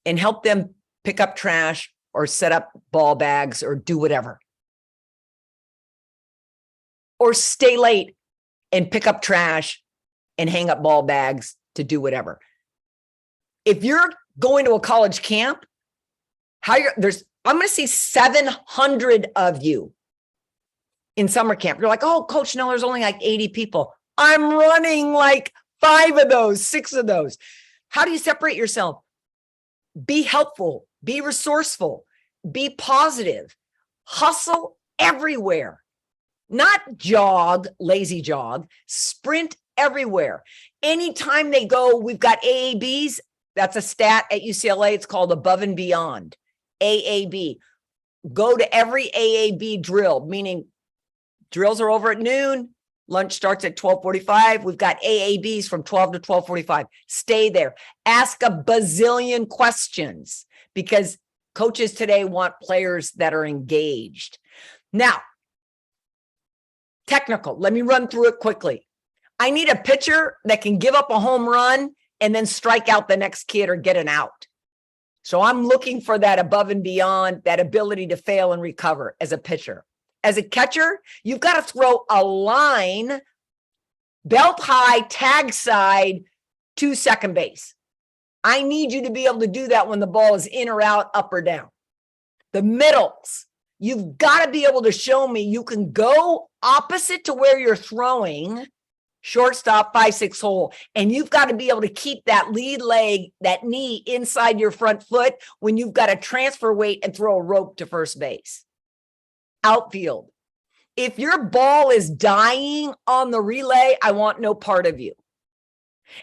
and help them pick up trash or set up ball bags or do whatever. Or stay late and pick up trash and hang up ball bags to do whatever. If you're going to a college camp, I'm going to see 700 of you in summer camp. You're like, oh, coach, no, there's only like 80 people. I'm running like 5 of those, 6 of those. How do you separate yourself? Be helpful, be resourceful, be positive, hustle everywhere. Not jog, lazy jog, sprint everywhere. Anytime they go, we've got AABs. That's a stat at UCLA. It's called above and beyond. AAB. Go to every AAB drill, meaning drills are over at noon. Lunch starts at 12:45. We've got AABs from 12 to 12:45. Stay there. Ask a bazillion questions because coaches today want players that are engaged. Now, technical. Let me run through it quickly. I need a pitcher that can give up a home run and then strike out the next kid or get an out. So I'm looking for that above and beyond, that ability to fail and recover as a pitcher. As a catcher, you've got to throw a line, belt high, tag side to second base. I need you to be able to do that when the ball is in or out, up or down. The middles, you've got to be able to show me you can go opposite to where you're throwing, shortstop, 5-6 hole, and you've got to be able to keep that lead leg, that knee inside your front foot when you've got to transfer weight and throw a rope to first base. Outfield, if your ball is dying on the relay, I want no part of you.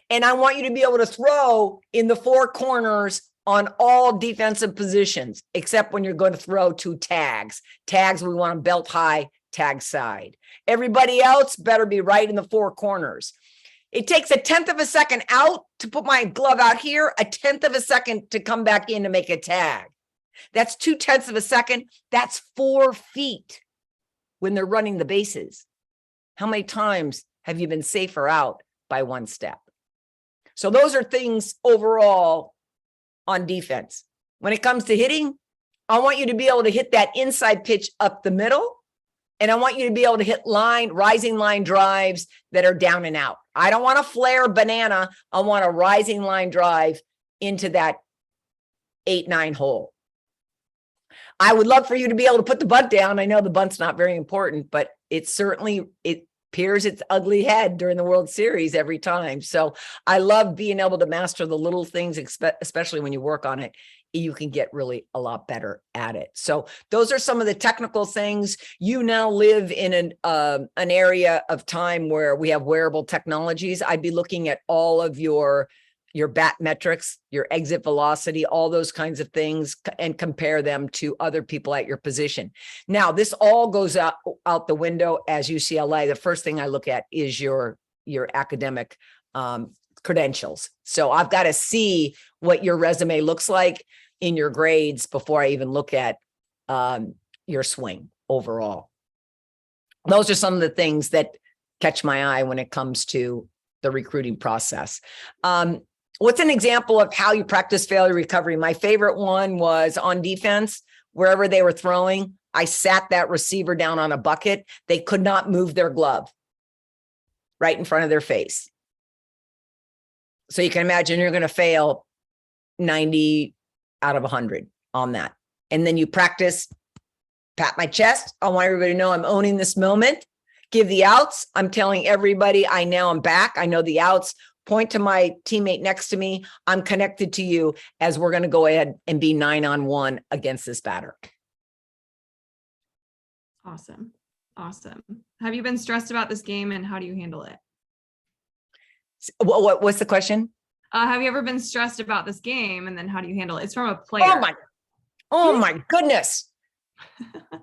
And I want you to be able to throw in the 4 corners on all defensive positions, except when you're going to throw 2 tags. Tags, we want them belt high, tag side. Everybody else better be right in the 4 corners. It takes 1/10 of a second out to put my glove out here, 1/10 of a second to come back in to make a tag. That's 2/10 of a second. That's 4 feet when they're running the bases. How many times have you been safer out by 1 step? So those are things overall on defense. When it comes to hitting, I want you to be able to hit that inside pitch up the middle. And I want you to be able to hit rising line drives that are down and out. I don't want a flare banana. I want a rising line drive into that 8-9 hole. I would love for you to be able to put the bunt down. I know the bunt's not very important, but it appears its ugly head during the World Series every time. So I love being able to master the little things, especially when you work on it. You can get really a lot better at it. So those are some of the technical things. You now live in an area of time where we have wearable technologies. I'd be looking at all of your bat metrics, your exit velocity, all those kinds of things, and compare them to other people at your position. Now, this all goes out the window as UCLA. The first thing I look at is your academic credentials. So I've got to see what your resume looks like in your grades before I even look at your swing overall. Those are some of the things that catch my eye when it comes to the recruiting process. What's an example of how you practice failure recovery? My favorite one was on defense, wherever they were throwing, I sat that receiver down on a bucket. They could not move their glove right in front of their face. So you can imagine you're going to fail 90 out of 100 on that. And then you practice, pat my chest. I want everybody to know I'm owning this moment. Give the outs. I'm telling everybody I now am back. I know the outs. Point to my teammate next to me. I'm connected to you as we're going to go ahead and be 9-on-1 against this batter. Awesome. Awesome. Have you been stressed about this game and how do you handle it? What's the question? Have you ever been stressed about this game and then how do you handle it? It's from a player. Oh my goodness.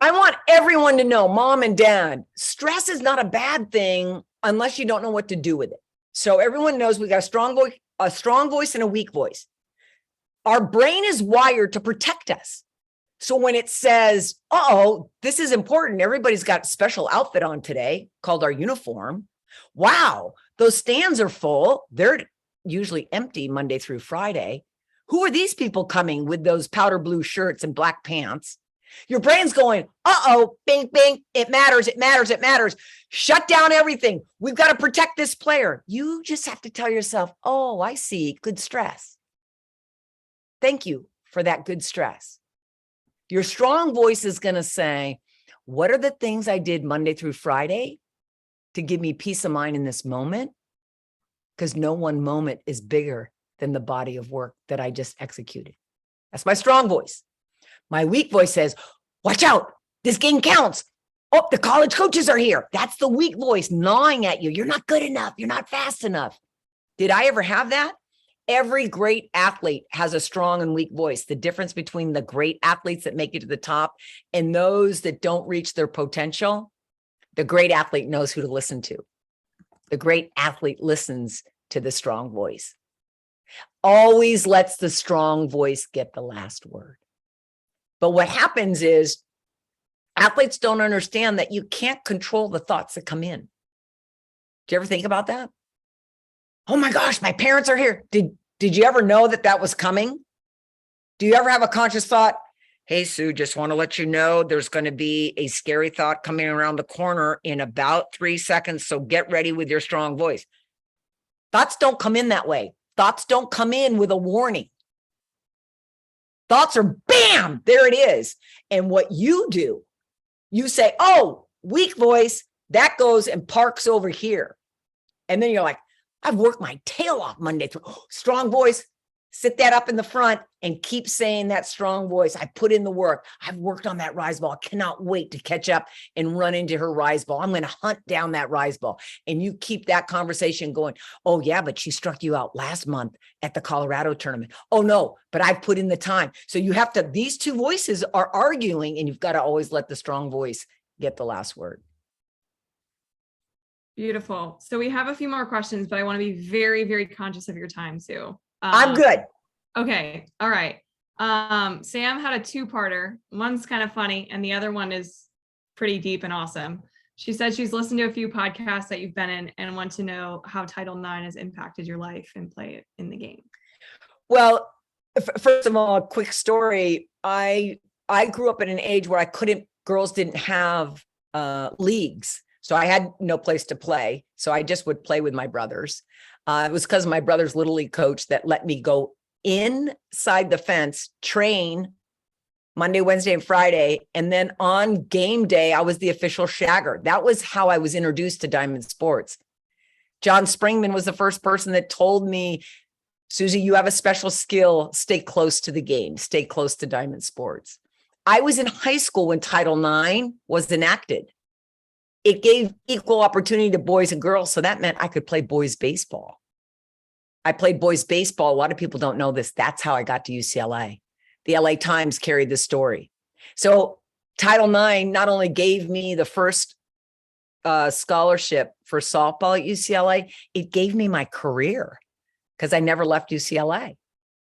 I want everyone to know, mom and dad, stress is not a bad thing unless you don't know what to do with it. So everyone knows we got a strong voice and a weak voice. Our brain is wired to protect us. So when it says, uh-oh, this is important. Everybody's got a special outfit on today called our uniform. Wow, those stands are full. They're usually empty Monday through Friday. Who are these people coming with those powder blue shirts and black pants? Your brain's going, uh-oh, bing, bing, it matters, it matters, it matters. Shut down everything. We've got to protect this player. You just have to tell yourself, oh, I see, good stress. Thank you for that good stress. Your strong voice is going to say, what are the things I did Monday through Friday to give me peace of mind in this moment? Because no one moment is bigger than the body of work that I just executed. That's my strong voice. My weak voice says, watch out, this game counts. Oh, the college coaches are here. That's the weak voice gnawing at you. You're not good enough. You're not fast enough. Did I ever have that? Every great athlete has a strong and weak voice. The difference between the great athletes that make it to the top and those that don't reach their potential, the great athlete knows who to listen to. The great athlete listens to the strong voice. Always lets the strong voice get the last word. But what happens is athletes don't understand that you can't control the thoughts that come in. Do you ever think about that? Oh my gosh, my parents are here. Did you ever know that that was coming? Do you ever have a conscious thought? Hey, Sue, just want to let you know there's going to be a scary thought coming around the corner in about 3 seconds. So get ready with your strong voice. Thoughts don't come in that way. Thoughts don't come in with a warning. Thoughts are bam, there it is. And what you do, you say, oh, weak voice, that goes and parks over here. And then you're like, I've worked my tail off Monday through strong voice. Sit that up in the front and keep saying that strong voice. I put in the work. I've worked on that rise ball. I cannot wait to catch up and run into her rise ball. I'm going to hunt down that rise ball. And you keep that conversation going. Oh yeah, but she struck you out last month at the Colorado tournament. Oh no, but I've put in the time. So you have to, these two voices are arguing and you've got to always let the strong voice get the last word. Beautiful. So we have a few more questions, but I want to be very, very conscious of your time, Sue. I'm good. Okay. All right. Sam had a two-parter. One's kind of funny and the other one is pretty deep and awesome. She said she's listened to a few podcasts that you've been in and want to know how Title IX has impacted your life and play it in the game. Well, first of all, a quick story. I grew up at an age where girls didn't have leagues. So I had no place to play. So I just would play with my brothers. It was because of my brother's Little League coach that let me go inside the fence, train Monday, Wednesday, and Friday. And then on game day, I was the official shagger. That was how I was introduced to Diamond Sports. John Springman was the first person that told me, Susie, you have a special skill. Stay close to the game. Stay close to Diamond Sports. I was in high school when Title IX was enacted. It gave equal opportunity to boys and girls. So that meant I could play boys baseball. I played boys baseball. A lot of people don't know this. That's how I got to UCLA. The LA Times carried this story. So Title IX not only gave me the first scholarship for softball at UCLA, it gave me my career because I never left UCLA.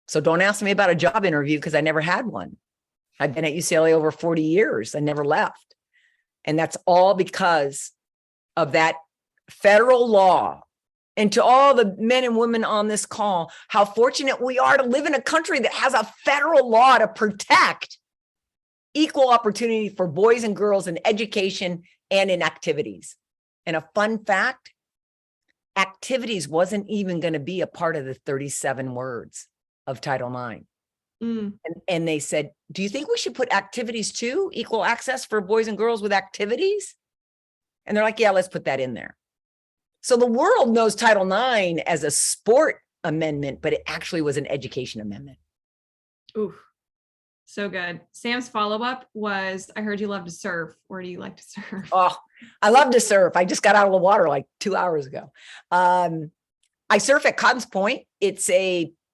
So don't ask me about a job interview because I never had one. I've been at UCLA over 40 years. I never left. And that's all because of that federal law. And to all the men and women on this call, how fortunate we are to live in a country that has a federal law to protect equal opportunity for boys and girls in education and in activities. And a fun fact, activities wasn't even going to be a part of the 37 words of Title IX. And they said, do you think we should put activities too? Equal access for boys and girls with activities? And they're like, yeah, let's put that in there. So the world knows Title IX as a sport amendment, but it actually was an education amendment. Oof. So good. Sam's follow-up was, I heard you love to surf. Where do you like to surf? Oh, I love to surf. I just got out of the water like 2 hours ago. I surf at Cotton's Point.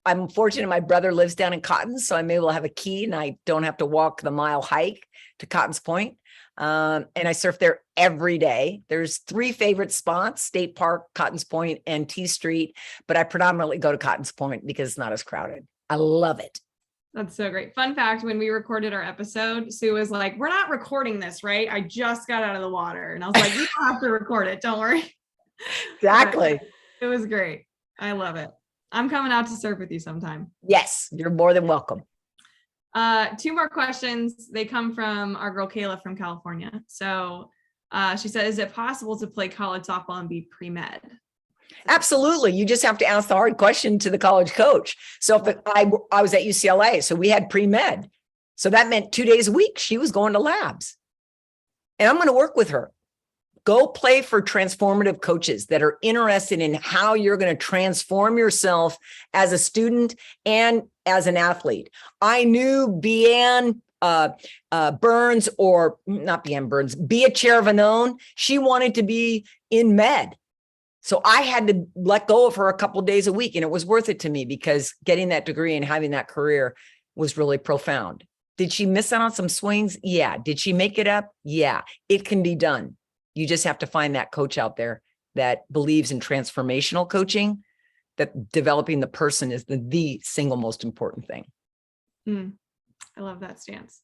I'm fortunate my brother lives down in Cotton, so I'm able to have a key and I don't have to walk the mile hike to Cotton's Point. And I surf there every day. There's 3 favorite spots: State Park, Cotton's Point, and T Street. But I predominantly go to Cotton's Point because it's not as crowded. I love it. That's so great. Fun fact, when we recorded our episode, Sue was like, we're not recording this, right? I just got out of the water. And I was like, you don't have to record it. Don't worry. Exactly. It was great. I love it. I'm coming out to surf with you sometime. Yes, you're more than welcome. 2 more questions. They come from our girl Kayla from California. So she said, is it possible to play college softball and be pre-med? Absolutely. You just have to ask the hard question to the college coach. So if I was at UCLA, so we had pre-med. So that meant 2 days a week she was going to labs. And I'm going to work with her. Go play for transformative coaches that are interested in how you're going to transform yourself as a student and as an athlete. I knew Beanne Burns, or not Beanne Burns, Bea Chervanon. She wanted to be in med. So I had to let go of her a couple of days a week, and it was worth it to me because getting that degree and having that career was really profound. Did she miss out on some swings? Yeah. Did she make it up? Yeah. It can be done. You just have to find that coach out there that believes in transformational coaching, that developing the person is the single most important thing. I love that stance.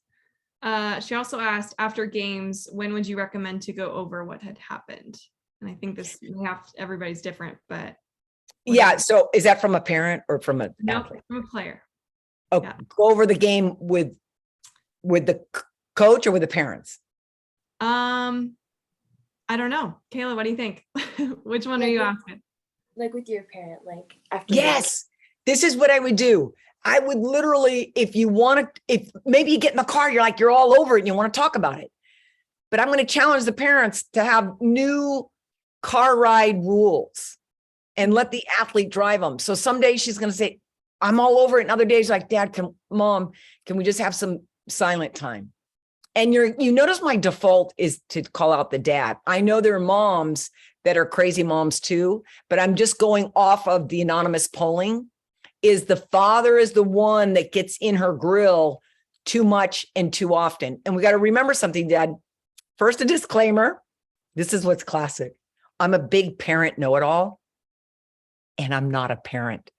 She also asked, after games, when would you recommend to go over what had happened? And I think everybody's different, but. Yeah. So is that from a parent or from a athlete? From a player. Oh, Yeah. Go over the game with the coach or with the parents? I don't know. Kayla, what do you think? Which one are you asking? Like with your parent, like after. Yes. This is what I would do. I would literally, if maybe you get in the car, you're all over it and you want to talk about it. But I'm going to challenge the parents to have new car ride rules and let the athlete drive them. So some days she's going to say, I'm all over it. And other days like, Dad, Mom, can we just have some silent time? And you notice my default is to call out the dad. I know there are moms that are crazy moms too, but I'm just going off of the anonymous polling. Is the father is the one that gets in her grill too much and too often. And we got to remember something, Dad. First, a disclaimer. This is what's classic. I'm a big parent know-it-all, and I'm not a parent.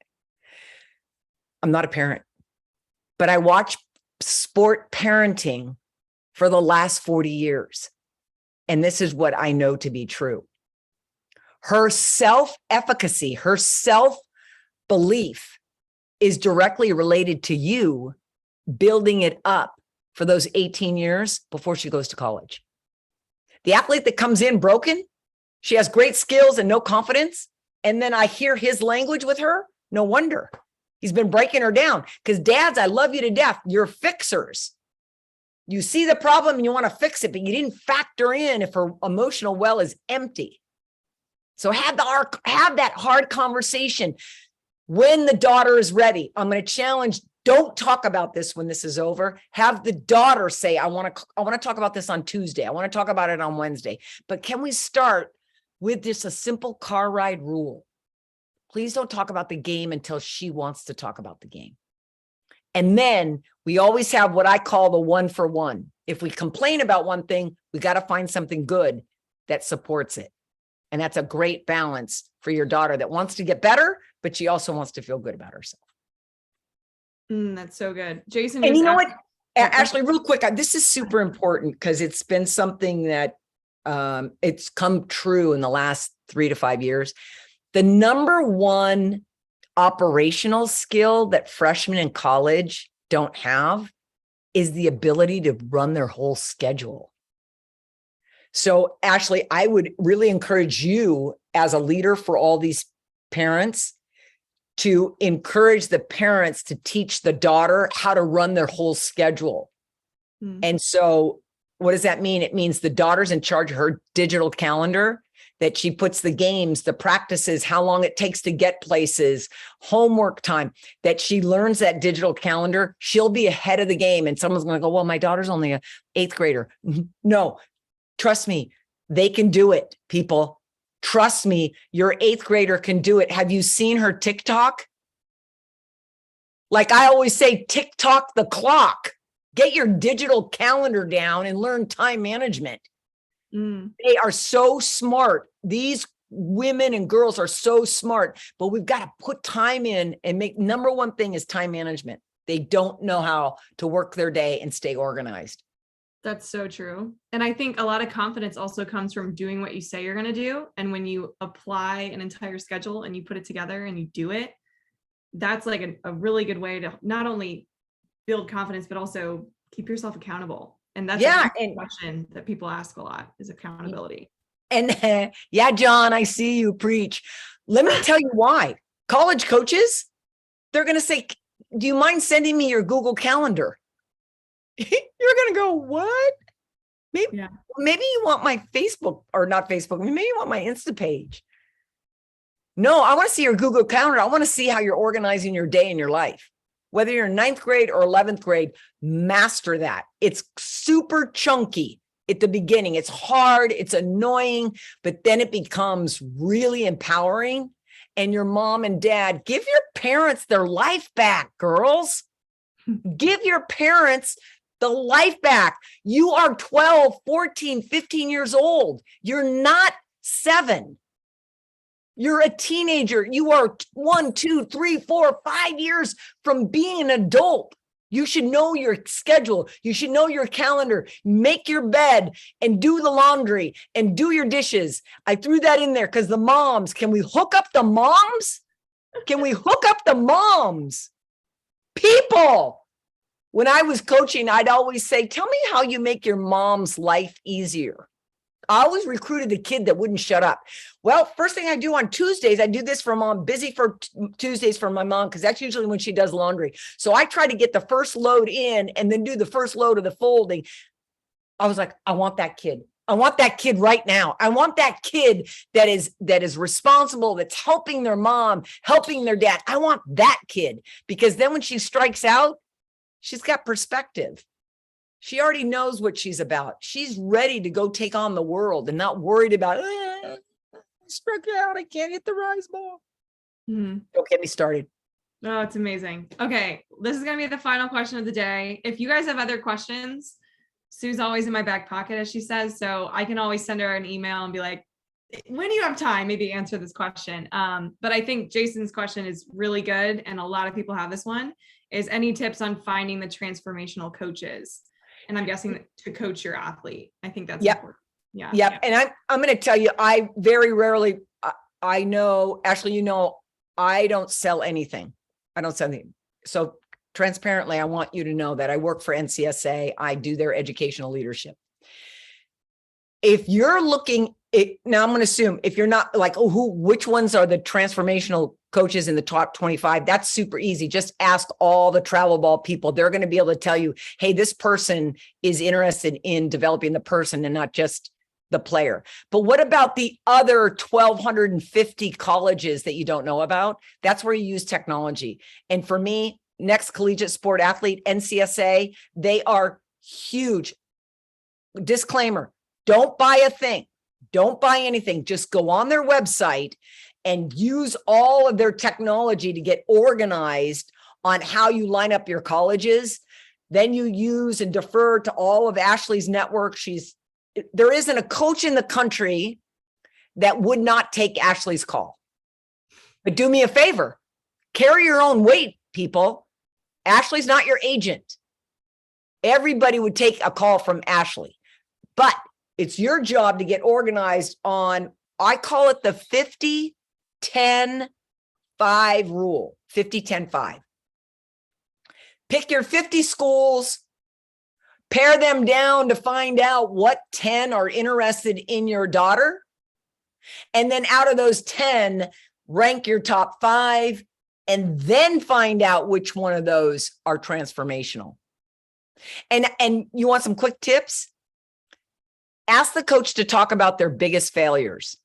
I'm not a parent, but I watch sport parenting for the last 40 years. And this is what I know to be true. Her self-efficacy, her self-belief is directly related to you building it up for those 18 years before she goes to college. The athlete that comes in broken, she has great skills and no confidence. And then I hear his language with her. No wonder he's been breaking her down, because dads, I love you to death. You're fixers. You see the problem and you want to fix it, but you didn't factor in if her emotional well is empty. So have that hard conversation when the daughter is ready. I'm going to challenge, don't talk about this when this is over. Have the daughter say, I want to talk about this on Tuesday. I want to talk about it on Wednesday. But can we start with just a simple car ride rule? Please don't talk about the game until she wants to talk about the game. And then we always have what I call the 1-for-1. If we complain about one thing, we got to find something good that supports it. And that's a great balance for your daughter that wants to get better, but she also wants to feel good about herself. That's so good. Jason. And you know what, Ashley, real quick, this is super important because it's been something that it's come true in the last 3 to 5 years. The number one operational skill that freshmen in college don't have is the ability to run their whole schedule. So Ashley, I would really encourage you as a leader for all these parents to encourage the parents to teach the daughter how to run their whole schedule. And so what does that mean? It means the daughter's in charge of her digital calendar, that she puts the games, the practices, how long it takes to get places, homework time, that she learns that digital calendar, she'll be ahead of the game. And someone's going to go, well, my daughter's only a 8th grader. No, trust me, they can do it, people. Trust me, your 8th grader can do it. Have you seen her TikTok? Like I always say, TikTok the clock. Get your digital calendar down and learn time management. They are so smart. These women and girls are so smart, but we've got to put time in and make number one thing is time management. They don't know how to work their day and stay organized. That's so true. And I think a lot of confidence also comes from doing what you say you're going to do. And when you apply an entire schedule and you put it together and you do it, that's like a really good way to not only build confidence, but also keep yourself accountable. And that's a question that people ask a lot is accountability. And yeah, John, I see you preach. Let me tell you why. College coaches, they're going to say, do you mind sending me your Google Calendar? You're going to go, what? Maybe you want my Facebook or not Facebook. Maybe you want my Insta page. No, I want to see your Google Calendar. I want to see how you're organizing your day and your life. Whether you're in 9th grade or 11th grade, master that. It's super chunky at the beginning. It's hard, it's annoying, but then it becomes really empowering. And your mom and dad, give your parents their life back, girls. Give your parents the life back. You are 12, 14, 15 years old. You're not 7. You're a teenager. You are 1, 2, 3, 4, 5 years from being an adult. You should know your schedule. You should know your calendar. Make your bed and do the laundry and do your dishes. I threw that in there because the moms, can we hook up the moms? Can we hook up the moms? People, when I was coaching, I'd always say, tell me how you make your mom's life easier. I always recruited the kid that wouldn't shut up. Well, first thing I do on Tuesdays, I do this for mom, busy for Tuesdays for my mom, because that's usually when she does laundry. So I try to get the first load in and then do the first load of the folding. I was like, I want that kid. I want that kid right now. I want that kid that is responsible, that's helping their mom, helping their dad. I want that kid, because then when she strikes out, she's got perspective. She already knows what she's about. She's ready to go take on the world and not worried about, I struck out, I can't hit the rise ball. Don't get me started. Oh, it's amazing. Okay, this is going to be the final question of the day. If you guys have other questions, Sue's always in my back pocket, as she says, so I can always send her an email and be like, when do you have time, maybe answer this question. But I think Jason's question is really good, and a lot of people have this one, is any tips on finding the transformational coaches? And I'm guessing to coach your athlete. I think that's important. Yeah. Yep. And I'm going to tell you, I very rarely, I know, Ashley, you know, I don't sell anything. I don't sell anything. So transparently, I want you to know that I work for NCSA. I do their educational leadership. If you're looking, now I'm going to assume if you're not like, oh, which ones are the transformational coaches in the top 25, that's super easy. Just ask all the travel ball people. They're going to be able to tell you, hey, this person is interested in developing the person and not just the player. But what about the other 1,250 colleges that you don't know about? That's where you use technology. And for me, Next Collegiate Sport Athlete, NCSA, they are huge. Disclaimer, don't buy a thing. Don't buy anything. Just go on their website and use all of their technology to get organized on how you line up your colleges. Then you use and defer to all of Ashley's network. There isn't a coach in the country that would not take Ashley's call. But do me a favor, carry your own weight, people. Ashley's not your agent. Everybody would take a call from Ashley, but it's your job to get organized on, I call it the 50-10-5 rule, 50-10-5. Pick your 50 schools, pare them down to find out what 10 are interested in your daughter. And then out of those 10, rank your top 5, and then find out which one of those are transformational. And you want some quick tips? Ask the coach to talk about their biggest failures.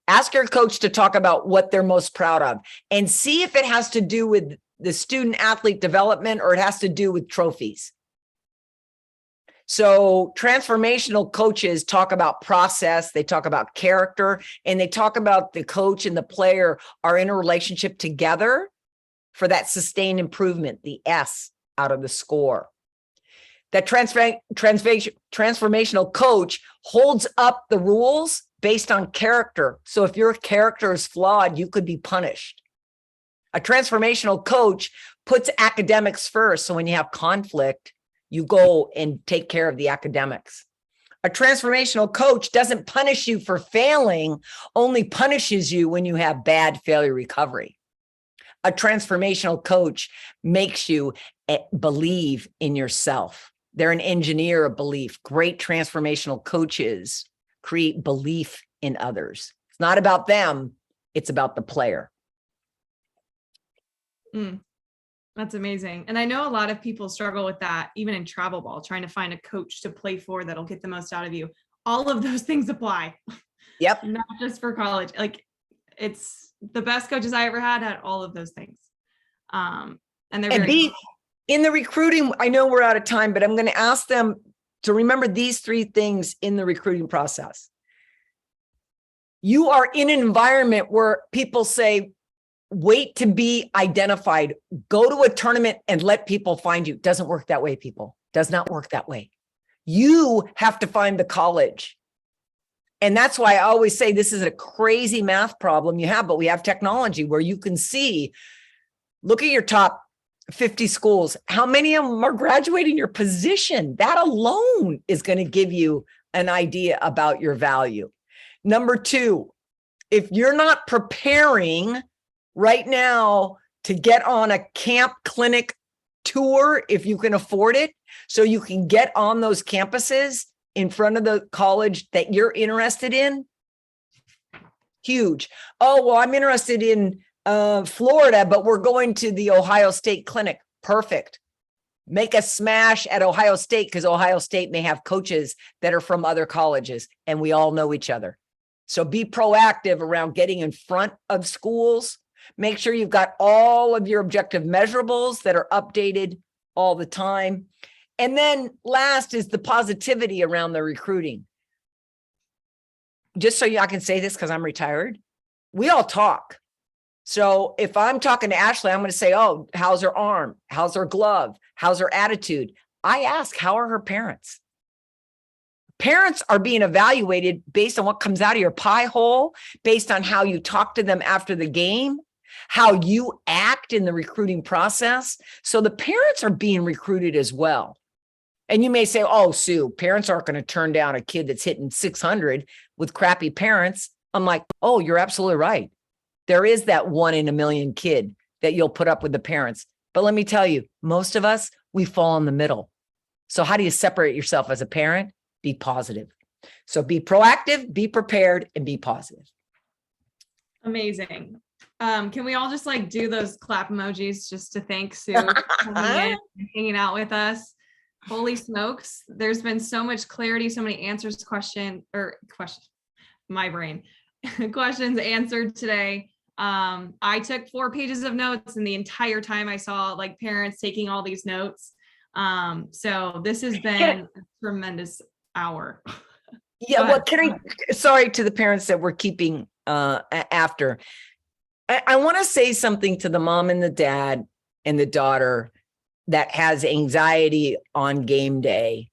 Ask your coach to talk about what they're most proud of and see if it has to do with the student athlete development or it has to do with trophies. So transformational coaches talk about process, they talk about character, and they talk about the coach and the player are in a relationship together for that sustained improvement, the S out of the score. That transformational coach holds up the rules based on character. So if your character is flawed, you could be punished. A transformational coach puts academics first. So when you have conflict, you go and take care of the academics. A transformational coach doesn't punish you for failing, only punishes you when you have bad failure recovery. A transformational coach makes you believe in yourself. They're an engineer of belief. Great transformational coaches create belief in others. It's not about them, it's about the player. That's amazing. And I know a lot of people struggle with that, even in travel ball, trying to find a coach to play for that'll get the most out of you. All of those things apply. Yep. Not just for college. Like, it's the best coaches I ever had all of those things. And they're And very in the recruiting, I know we're out of time, but I'm going to ask them to remember these 3 things in the recruiting process. You are in an environment where people say, wait to be identified, go to a tournament and let people find you. Doesn't work that way, people. Does not work that way. You have to find the college. And that's why I always say this is a crazy math problem you have, but we have technology where you can see, look at your top 50 schools. How many of them are graduating your position? That alone is going to give you an idea about your value. Number 2, if you're not preparing right now to get on a camp clinic tour, if you can afford it, so you can get on those campuses in front of the college that you're interested in, huge. Oh, well, I'm interested in Florida, but we're going to the Ohio State Clinic. Perfect. Make a smash at Ohio State because Ohio State may have coaches that are from other colleges and we all know each other. So be proactive around getting in front of schools. Make sure you've got all of your objective measurables that are updated all the time. And then last is the positivity around the recruiting. Just so I can say this because I'm retired, we all talk. So if I'm talking to Ashley, I'm going to say, oh, how's her arm? How's her glove? How's her attitude? I ask, how are her parents? Parents are being evaluated based on what comes out of your pie hole, based on how you talk to them after the game, how you act in the recruiting process. So the parents are being recruited as well. And you may say, oh, Sue, parents aren't going to turn down a kid that's hitting 600 with crappy parents. I'm like, oh, you're absolutely right. There is that 1 in a million kid that you'll put up with the parents. But let me tell you, most of us, we fall in the middle. So how do you separate yourself as a parent? Be positive. So be proactive, be prepared, and be positive. amazing. Can we all just like do those clap emojis just to thank Sue for coming in and hanging out with us? Holy smokes. There's been so much clarity, so many answers to my brain. Questions answered today. I took 4 pages of notes and the entire time I saw like parents taking all these notes. So this has been a tremendous hour. Yeah, well, sorry to the parents that we're keeping after. I want to say something to the mom and the dad and the daughter that has anxiety on game day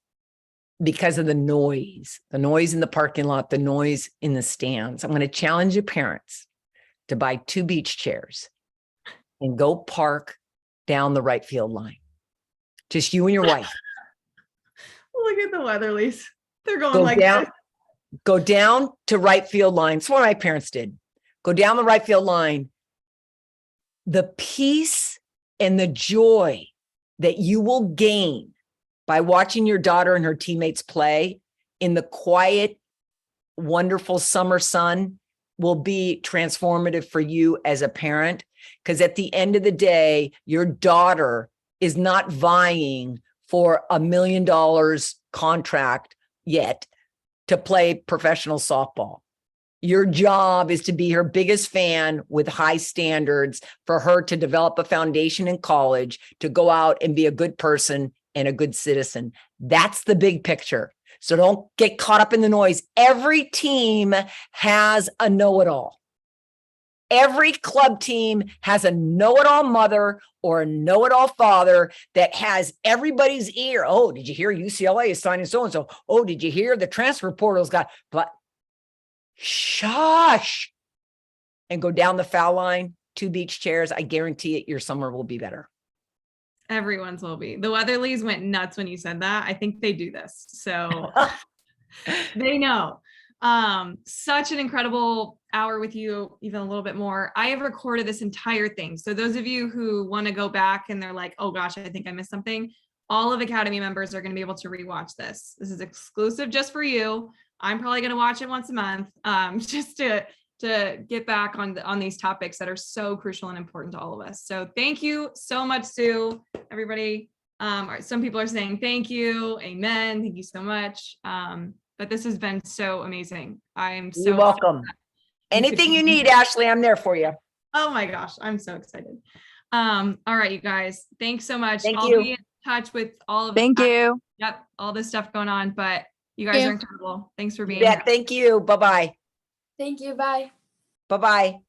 because of the noise in the parking lot, the noise in the stands. I'm going to challenge your parents to buy 2 beach chairs and go park down the right field line. Just you and your wife. Look at the Weatherlys. They're going Go like down, this. go down to right field line. That's what my parents did. Go down the right field line. The peace and the joy that you will gain by watching your daughter and her teammates play in the quiet, wonderful summer sun will be transformative for you as a parent. Because at the end of the day, your daughter is not vying for $1 million contract yet to play professional softball. Your job is to be her biggest fan with high standards for her to develop a foundation in college, to go out and be a good person and a good citizen. That's the big picture. So don't get caught up in the noise. Every team has a know-it-all. Every club team has a know-it-all mother or a know-it-all father that has everybody's ear. Oh, did you hear UCLA is signing so-and-so? Oh, did you hear the transfer portal's got, but shush, and go down the foul line, 2 beach chairs. I guarantee it, your summer will be better. Everyone's will be. The Weatherlys went nuts when you said that. I think they do this. So they know. Such an incredible hour with you, even a little bit more. I have recorded this entire thing. So those of you who want to go back and they're like, oh gosh, I think I missed something. All of Academy members are going to be able to rewatch this. This is exclusive just for you. I'm probably going to watch it once a month, just to get back on these topics that are so crucial and important to all of us. So thank you so much, Sue, everybody. Some people are saying thank you. Amen. Thank you so much. But this has been so amazing. I'm so You're welcome. Anything you need, Ashley, I'm there for you. Oh my gosh, I'm so excited. All right, you guys, thanks so much. Thank I'll you. be in touch with all of Thank you. Yep, all this stuff going on, but you guys you. are incredible. Thanks for being Yeah, here. thank you. Bye-bye. Thank you. Bye. Bye-bye.